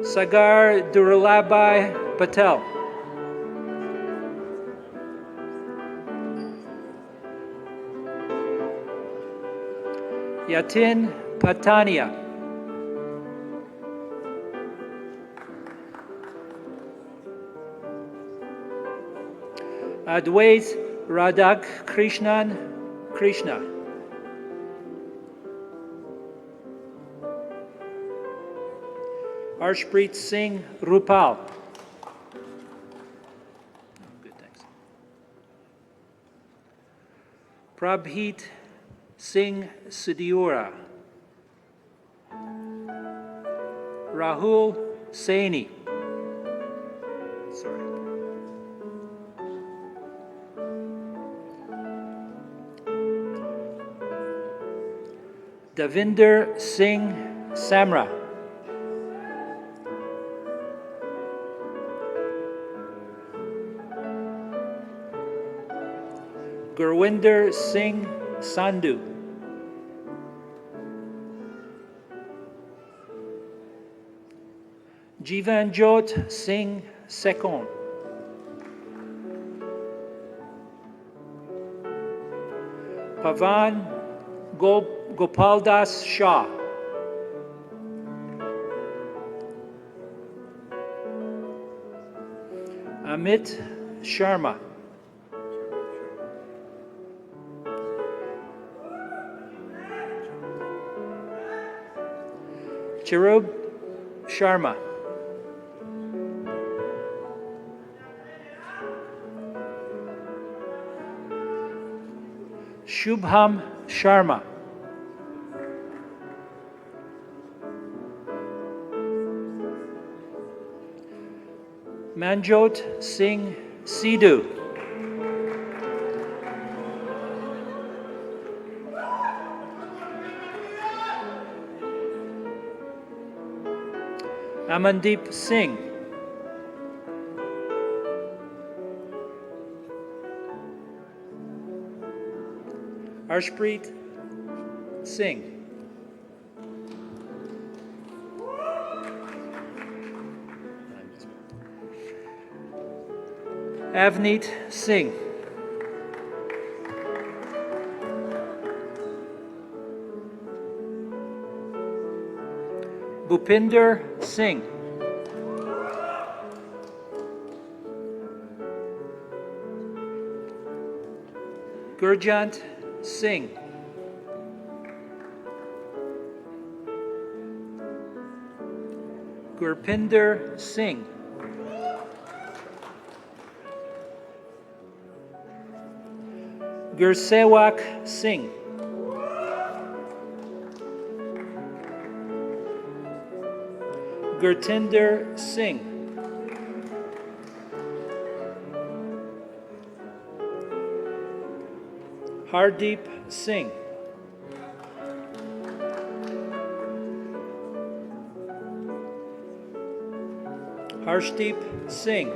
Sagar Duralabai Patel. Yatin Patania. Adwait Radhak Krishnan Krishna. Arshpreet Singh Rupal. Good, thanks. Prabheet Singh Sidiura. Rahul Saini. Sorry. Davinder Singh Samra. Gurwinder Singh Sandhu. Jivanjot Singh Sekon. Pavan Gopaldas Shah. Amit Sharma. Chirub Sharma. Shubham Sharma. Manjot Singh Sidhu. Amandeep Singh. Arshpreet Singh. Avneet Singh. Bhupinder Singh. Gurjant Singh. Gurpinder Singh. Gursewak Singh. Gurtinder Singh. Hardeep Singh. Harshdeep Singh.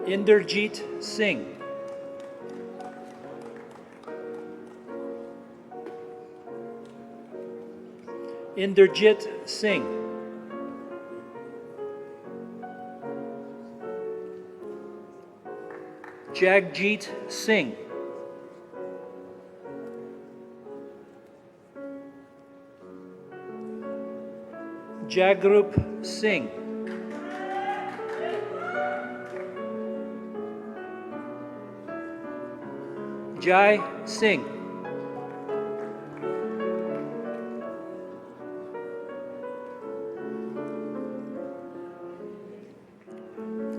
Inderjeet Singh. Inderjit Singh. Jagjit Singh. Jagrup Singh. Jai Singh.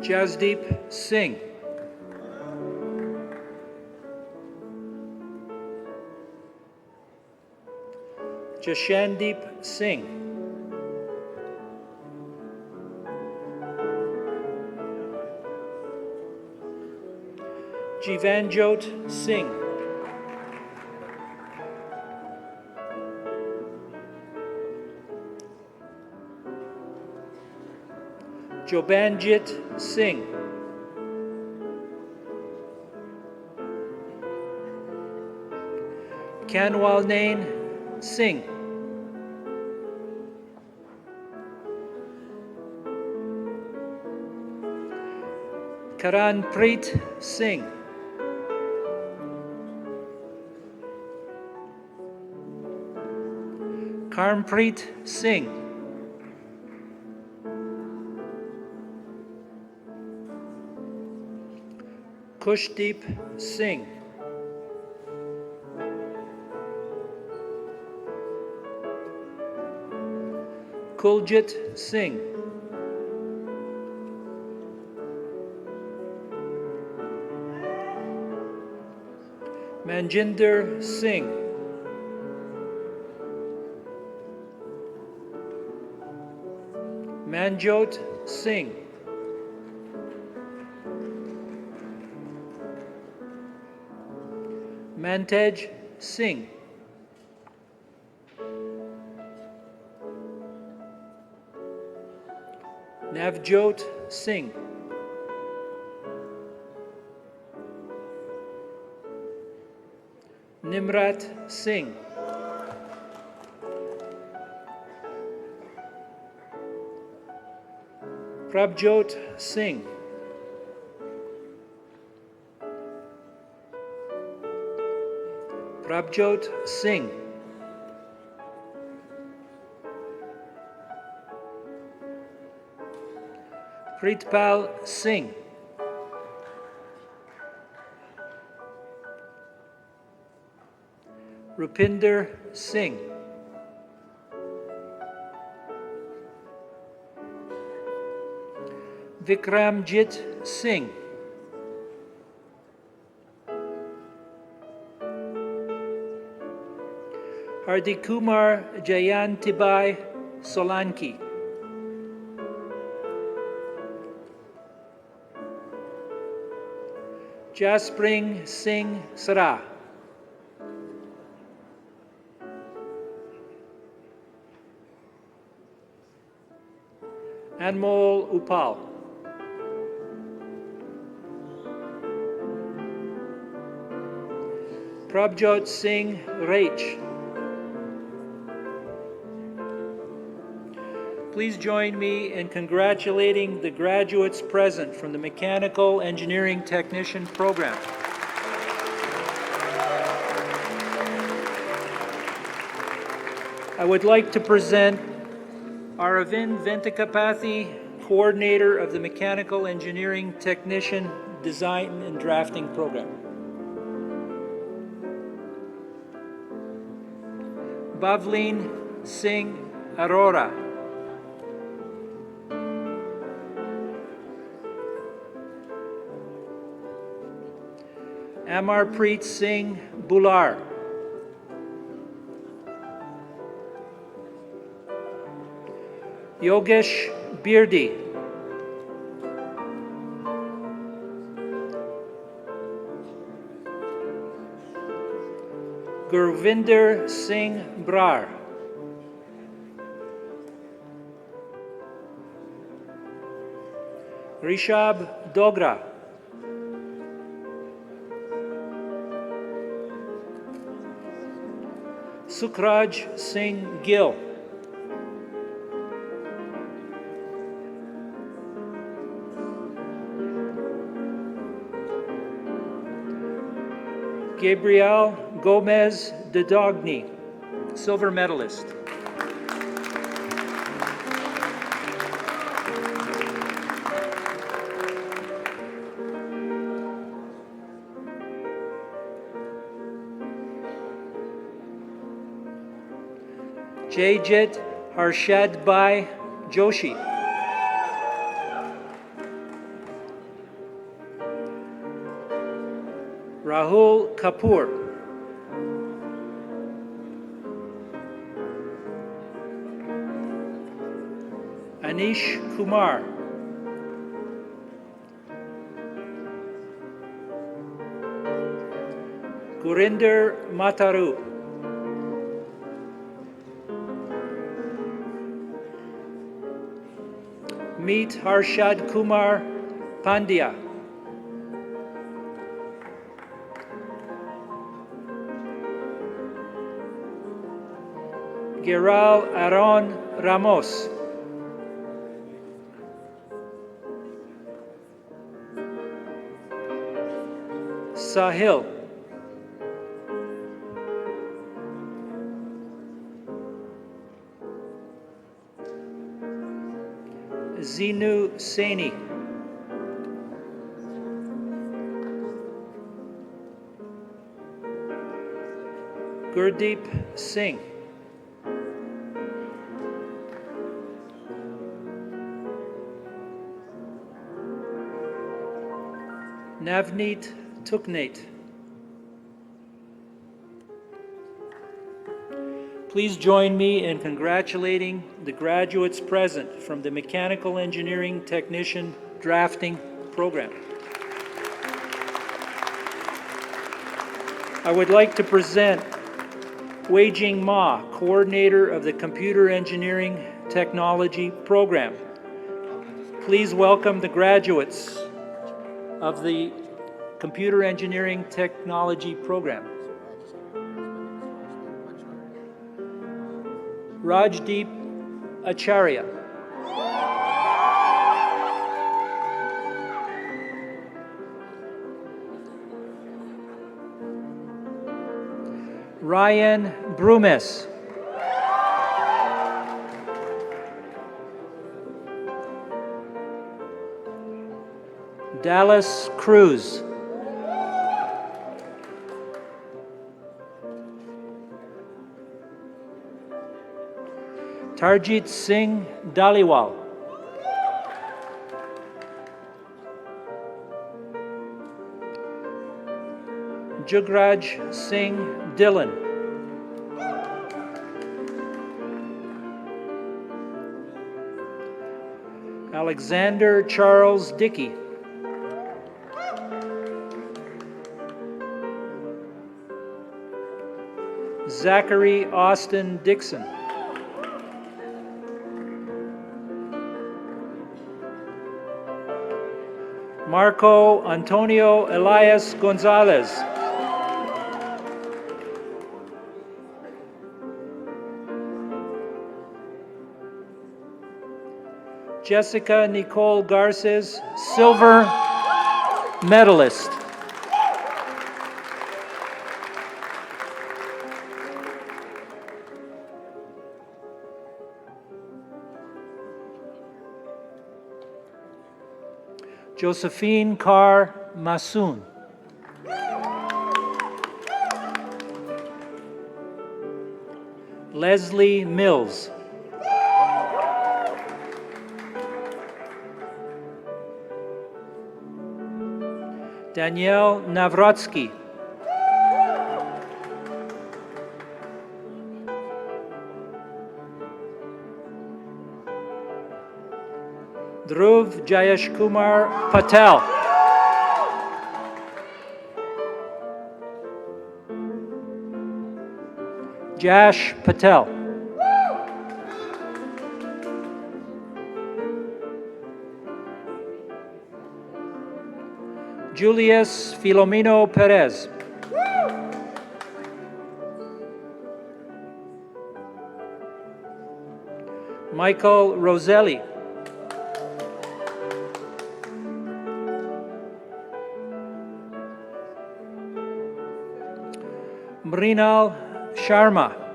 Jasdeep Singh. Jashandeep Singh. Jivanjot Singh. Jobanjit Singh. Kanwalnain Singh. Karanpreet Singh. Karmpreet Singh. Kushdeep Singh. Kuljit Singh. Manjinder Singh. Manjot Singh. Mantej Singh. Navjot Singh. Nimrat Singh. Prabjot Singh. Prabjot Singh. Pritpal Singh. Rupinder Singh. Vikramjit Singh. Hardikumar Jayantibai Solanki. Jaspring Singh Sarah. Anmol Upal. Prabjot Singh Rach. Please join me in congratulating the graduates present from the Mechanical Engineering Technician Program. I would like to present Aravind Ventakapathy, Coordinator of the Mechanical Engineering Technician Design and Drafting Program. Bavleen Singh Arora. Amarpreet Singh Bular. Yogesh Birdi. Gurvinder Singh Brar. Rishab Dogra. Sukraj Singh Gill. Gabriel Gomez de Dogny, silver medalist. Jayjit Harshad Bai Joshi. Rahul Kapoor. Anish Kumar. Gurinder Mataru. Meet Harshad Kumar Pandya. Giral Aaron Ramos. Sahil. Zinu Saini. Gurdeep Singh. Navneet Tuknate. Please join me in congratulating the graduates present from the Mechanical Engineering Technician Drafting Program. I would like to present Wei Jing Ma, Coordinator of the Computer Engineering Technology Program. Please welcome the graduates of the Computer Engineering Technology Program. Rajdeep Acharya. Ryan Brumes. Dallas Cruz. Tarjit Singh Dhaliwal. Jugraj Singh Dillon. Alexander Charles Dickey. Zachary Austin Dixon. Marco Antonio Elias Gonzalez. Jessica Nicole Garces, silver medalist. Josephine Carr Masoon. Leslie Mills. Danielle Navrotsky. Dhruv Jayesh Kumar Patel. Jash Patel. Julius Filomeno Perez. Michael Roselli. Mrinal Sharma.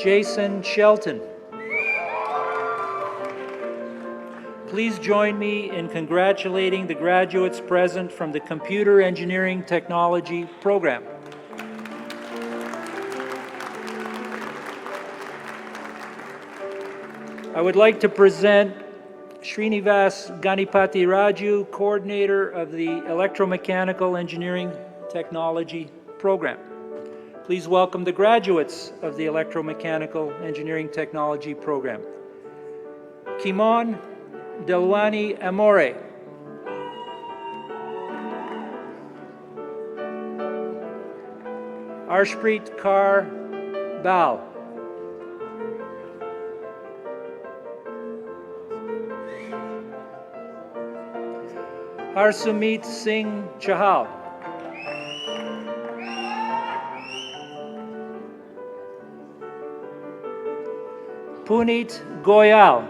Jason Shelton. Please join me in congratulating the graduates present from the Computer Engineering Technology program. I would like to present Srinivas Ganipati Raju, coordinator of the Electromechanical Engineering Technology program. Please welcome the graduates of the Electromechanical Engineering Technology program. Kimon Delwani Amore. Arshpreet Kaur Bal. Harsumit Singh Chahal. Puneet Goyal.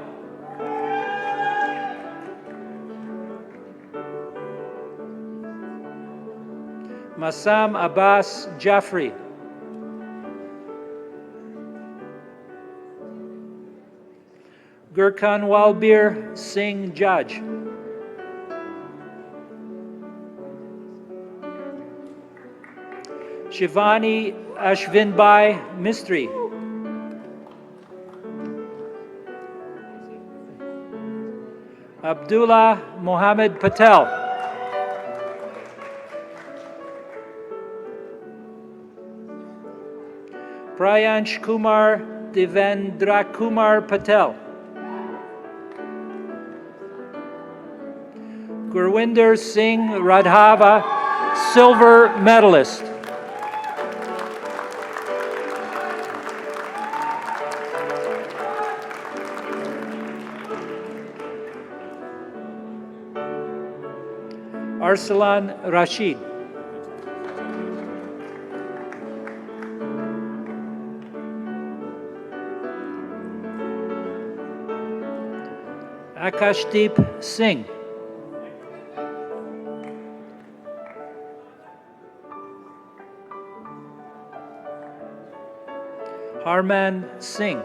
Masam Abbas Jaffrey. Gurkhan Walbir Singh Judge. Shivani Ashvinbai Mistry. Abdullah Mohammed Patel. Prayansh Kumar Devendra Kumar Patel. Gurwinder Singh Radhava, silver medalist. Arsalan Rashid. Akashdeep Singh. Harman Singh.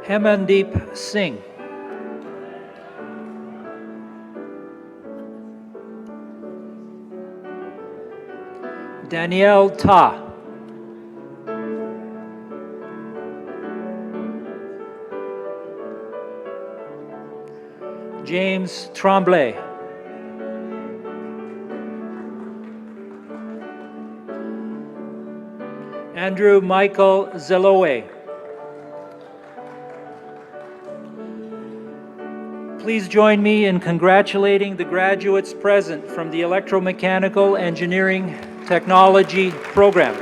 Hemandeep Singh. Danielle Ta. James Tremblay. Andrew Michael Zelowe. Please join me in congratulating the graduates present from the Electromechanical Engineering Technology program.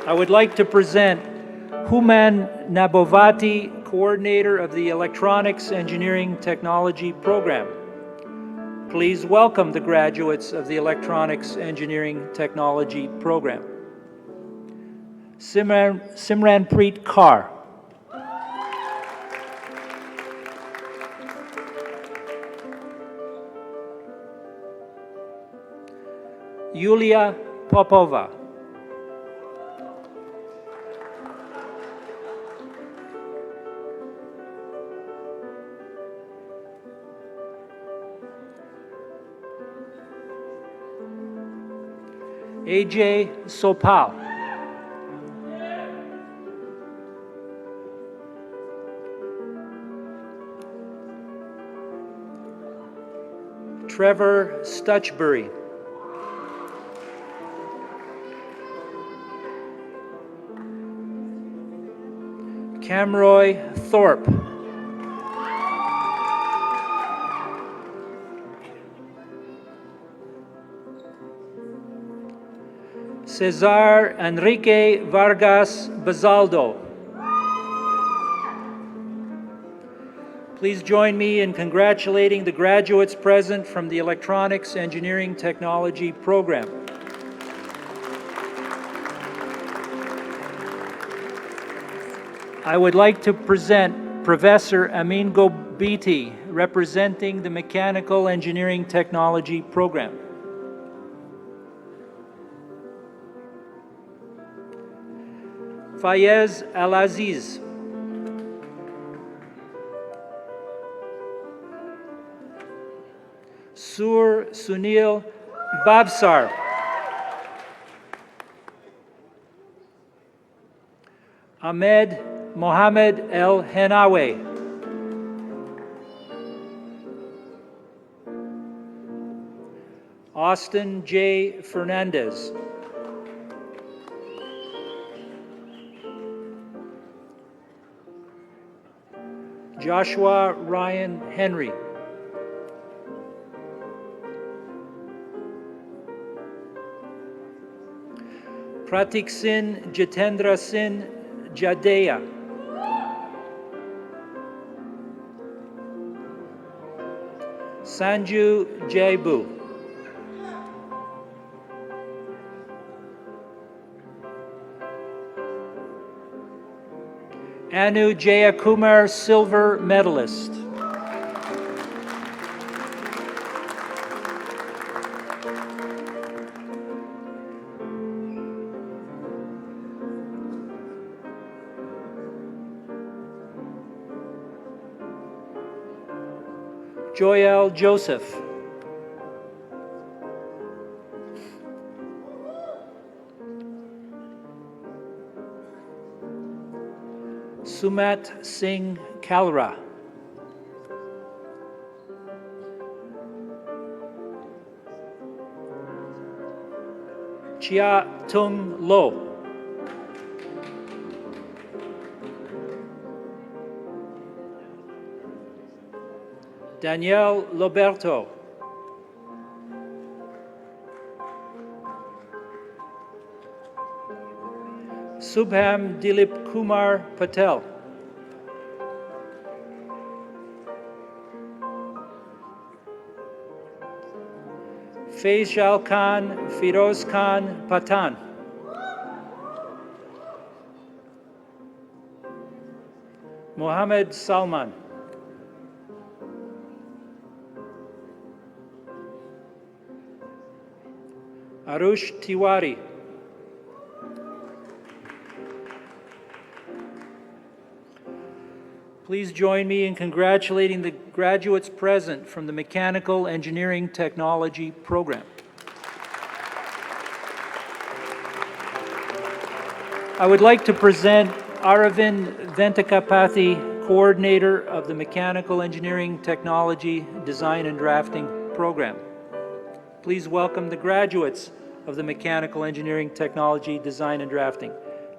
I would like to present Human Nabovati, coordinator of the Electronics Engineering Technology program. Please welcome the graduates of the Electronics Engineering Technology program. Simranpreet Kaur. Yulia Popova. AJ Sopal. Trevor Stutchbury. Camroy Thorpe. Cesar Enrique Vargas Bazaldo. Please join me in congratulating the graduates present from the Electronics Engineering Technology program. I would like to present Professor Amin Gobiti, representing the Mechanical Engineering Technology program. Fayez Al-Aziz. Sur Sunil Babsar. Ahmed Mohamed El Henawe. Austin J. Fernandez. Joshua Ryan Henry. Pratik Sin Jitendra Sin Jadeya. Sanju Jaibu. Anu Jayakumar, silver medalist. Joel Joseph. Sumat Singh Kalra. Chia Tung Lo. Danielle Loberto. Subham Dilip Kumar Patel. Faisal Khan Firoz Khan Patan. Mohammed Salman. Arush Tiwari. Please join me in congratulating the graduates present from the Mechanical Engineering Technology program. I would like to present Aravind Ventakapathy, Coordinator of the Mechanical Engineering Technology Design and Drafting Program. Please welcome the graduates of the Mechanical Engineering Technology Design and Drafting.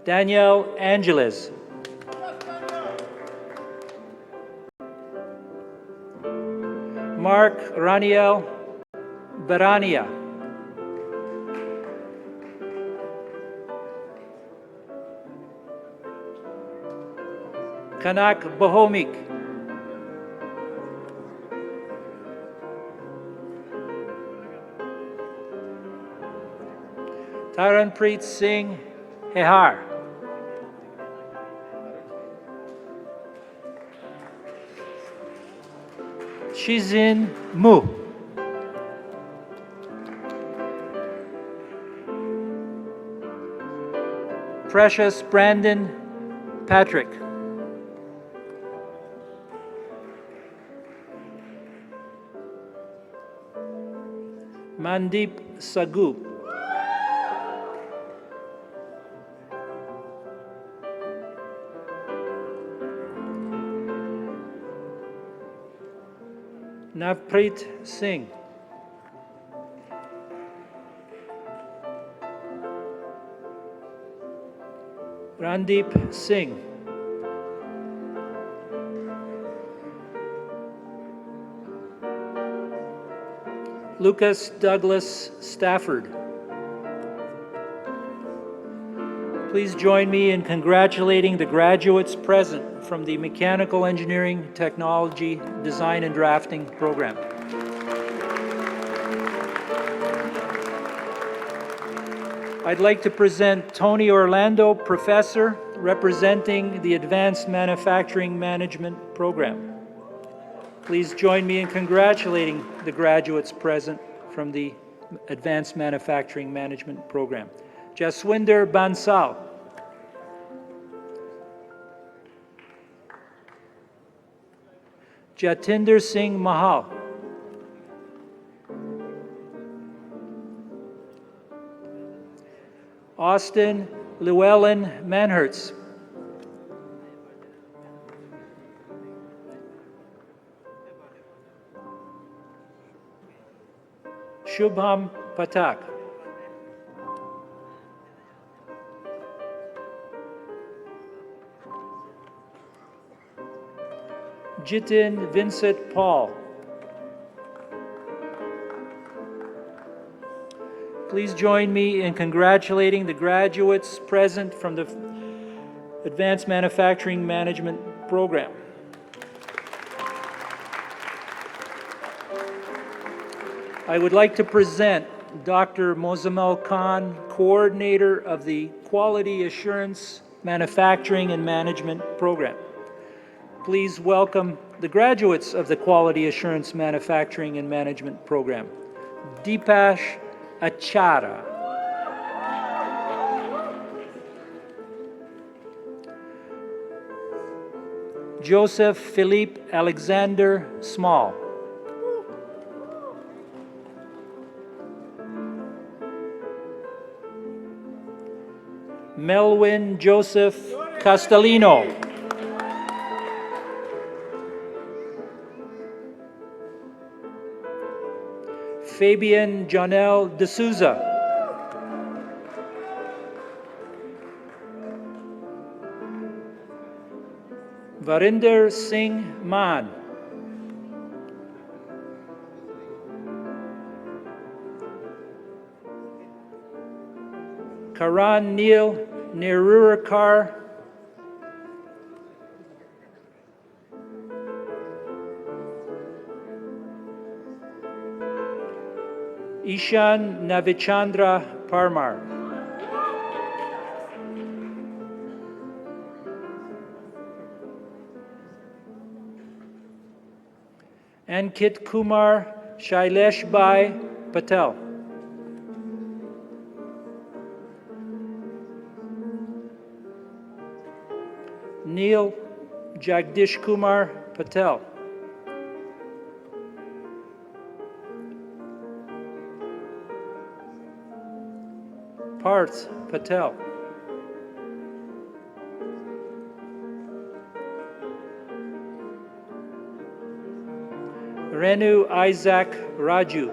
Danielle Angeles. Mark Raniel Barania. Kanak Bohomik. Taranpreet Singh Hehar. Shizin Mu. Precious Brandon Patrick. Mandeep Sagu. Navpreet Singh. Randeep Singh. Lucas Douglas Stafford. Please join me in congratulating the graduates present from the Mechanical Engineering Technology Design and Drafting Program. I'd like to present Tony Orlando, Professor, representing the Advanced Manufacturing Management Program. Please join me in congratulating the graduates present from the Advanced Manufacturing Management Program. Jaswinder Bansal. Jatinder Singh Mahal. Austin Llewellyn Manhertz. Shubham Patak. Jitin Vincent Paul. Please join me in congratulating the graduates present from the Advanced Manufacturing Management Program. I would like to present Dr. Mozammel Khan, Coordinator of the Quality Assurance Manufacturing and Management Program. Please welcome the graduates of the Quality Assurance Manufacturing and Management Program. Deepash Achara. Joseph Philippe Alexander Small. Melwin Joseph Castellino. Fabian Janelle D'Souza. Varinder Singh Maan. Karan Neil Nerurkar. Ishan Navichandra Parmar. Ankit Kumar Shailesh Bhai Patel. Neil Jagdish Kumar Patel. Parth Patel. Renu Isaac Raju.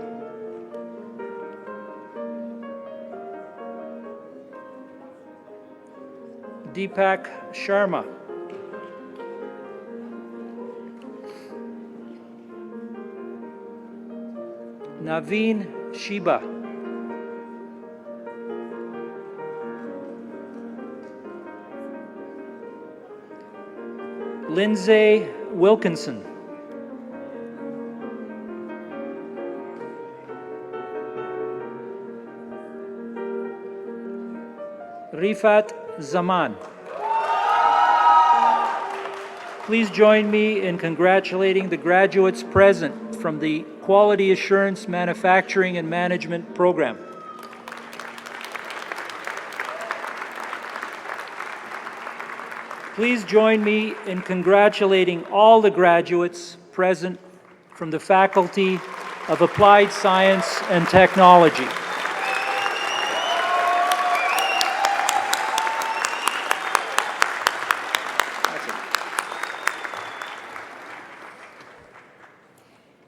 Deepak Sharma. Naveen Shiba. Lindsay Wilkinson. Rifat Zaman. Please join me in congratulating the graduates present from the Quality Assurance Manufacturing and Management Program. Please join me in congratulating all the graduates present from the Faculty of Applied Science and Technology.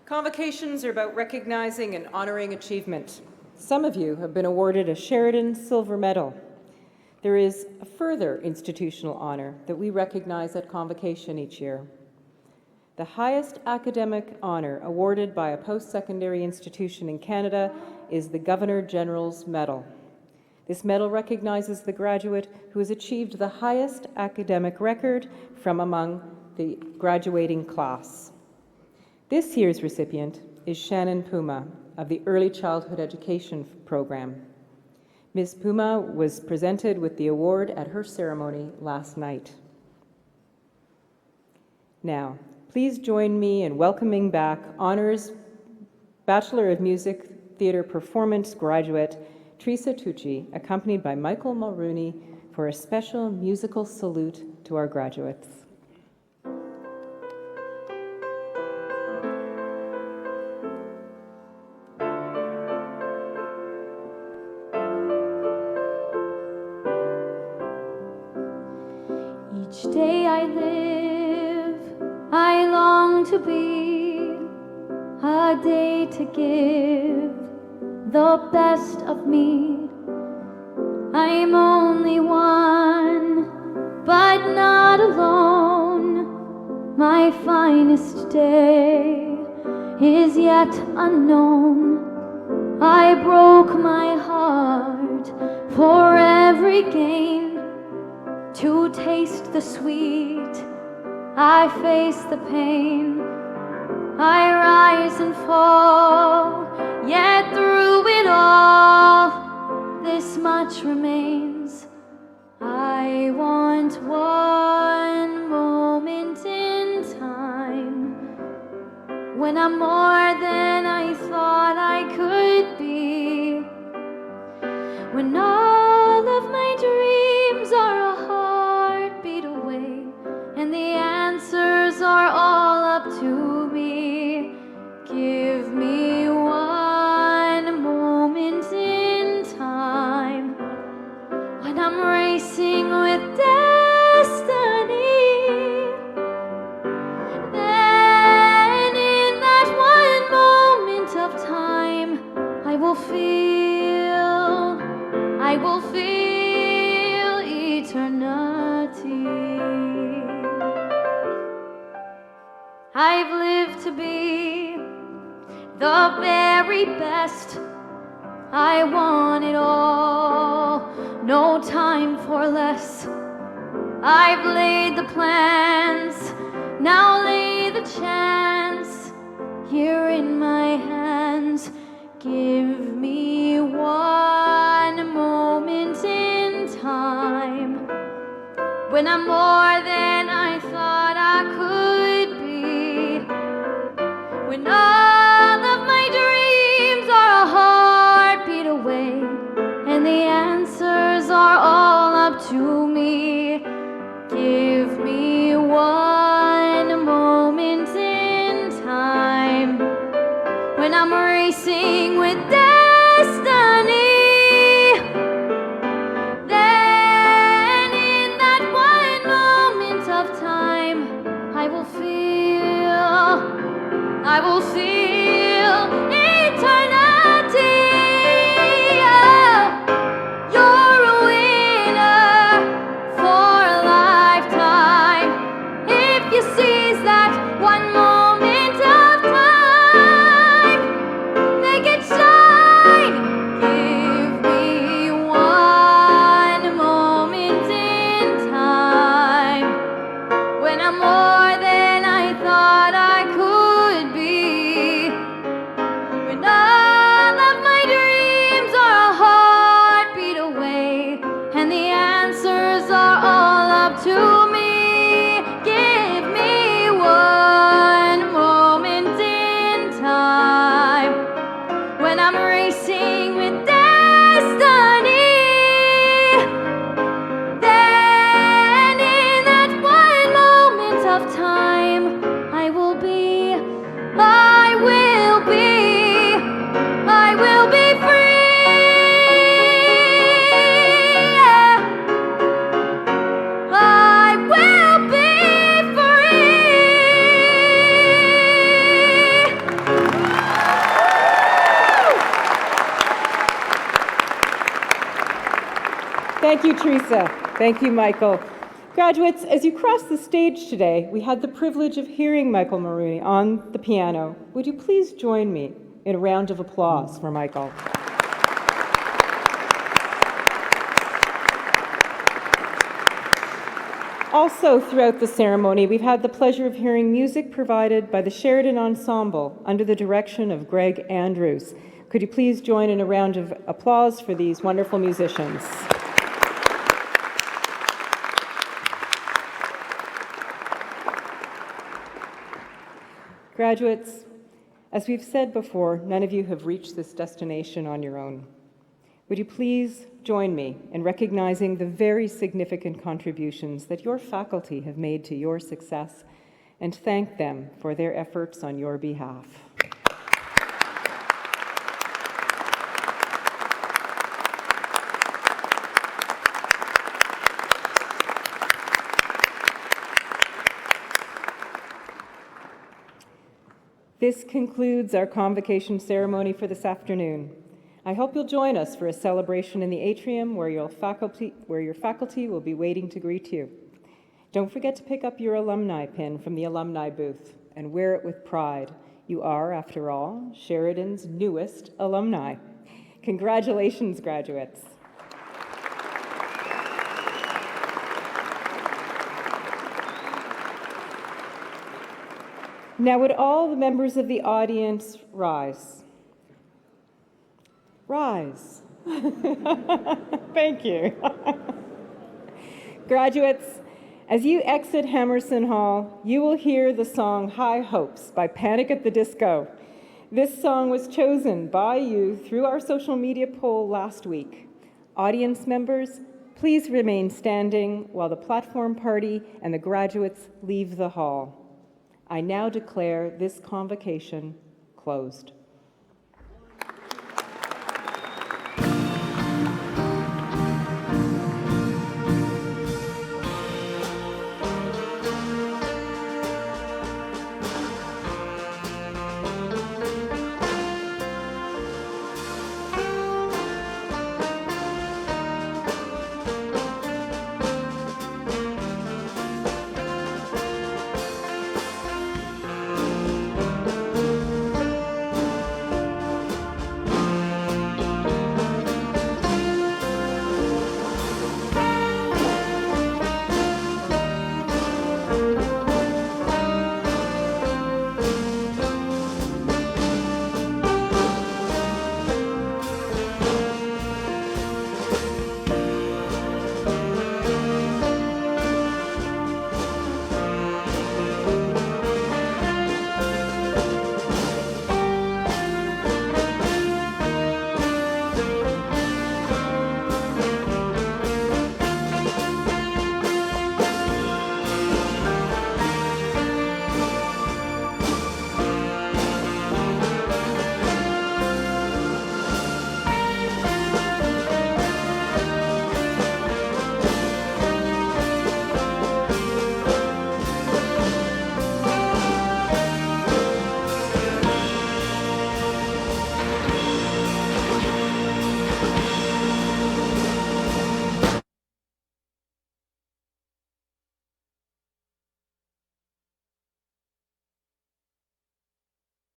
Convocations are about recognizing and honoring achievement. Some of you have been awarded a Sheridan Silver Medal. There is a further institutional honor that we recognize at convocation each year. The highest academic honor awarded by a post-secondary institution in Canada is the Governor-General's Medal. This medal recognizes the graduate who has achieved the highest academic record from among the graduating class. This year's recipient is Shannon Puma of the Early Childhood Education Program. Ms. Puma was presented with the award at her ceremony last night. Now, please join me in welcoming back Honors Bachelor of Music Theatre Performance graduate Teresa Tucci, accompanied by Michael Mulrooney, for a special musical salute to our graduates. Each day I live, I long to be a day to give the best of me. I'm only one, but not alone. My finest day is yet unknown. I broke my heart for every gain. To taste the sweet, I face the pain. I rise and fall, yet through it all, this much remains. I want one moment in time when I'm more than I thought I could be, when all of my dreams are a heartbeat away, and the answers are all up to me. Give me one moment in time when I'm racing with destiny. Then in that one moment of time, I will feel eternity. I've lived to be the very best. I want it all, no time for less. I've laid the plans, now lay the chance here in my hands. Give me one moment in time when I'm more than I thought I could be, when all of my dreams are a heartbeat away, and the answers are all up to me. Give me one moment in time when I'm racing with destiny. Then in that one moment of time, I I will seal eternity. You're a winner for a lifetime. If you seize that one moment of time, make it shine. Give me one moment in time when I'm more than I thought I could be. When all of my dreams are a heartbeat away, and the answers are all up to me. Give me one moment in time when I'm racing with destiny. Then in that one moment of time, I will be free. I will be free. Thank you, Teresa. Thank you, Michael. Graduates, as you cross the stage today, we had the privilege of hearing Michael Maroney on the piano. Would you please join me in a round of applause for Michael? Also, throughout the ceremony, we've had the pleasure of hearing music provided by the Sheridan Ensemble under the direction of Greg Andrews. Could you please join in a round of applause for these wonderful musicians? Graduates, as we've said before, none of you have reached this destination on your own. Would you please join me in recognizing the very significant contributions that your faculty have made to your success and thank them for their efforts on your behalf. This concludes our convocation ceremony for this afternoon. I hope you'll join us for a celebration in the atrium where your faculty will be waiting to greet you. Don't forget to pick up your alumni pin from the alumni booth and wear it with pride. You are, after all, Sheridan's newest alumni. Congratulations, graduates. Now, would all the members of the audience rise? Rise. Thank you. Graduates, as you exit Hammerson Hall, you will hear the song High Hopes by Panic at the Disco. This song was chosen by you through our social media poll last week. Audience members, please remain standing while the platform party and the graduates leave the hall. I now declare this convocation closed.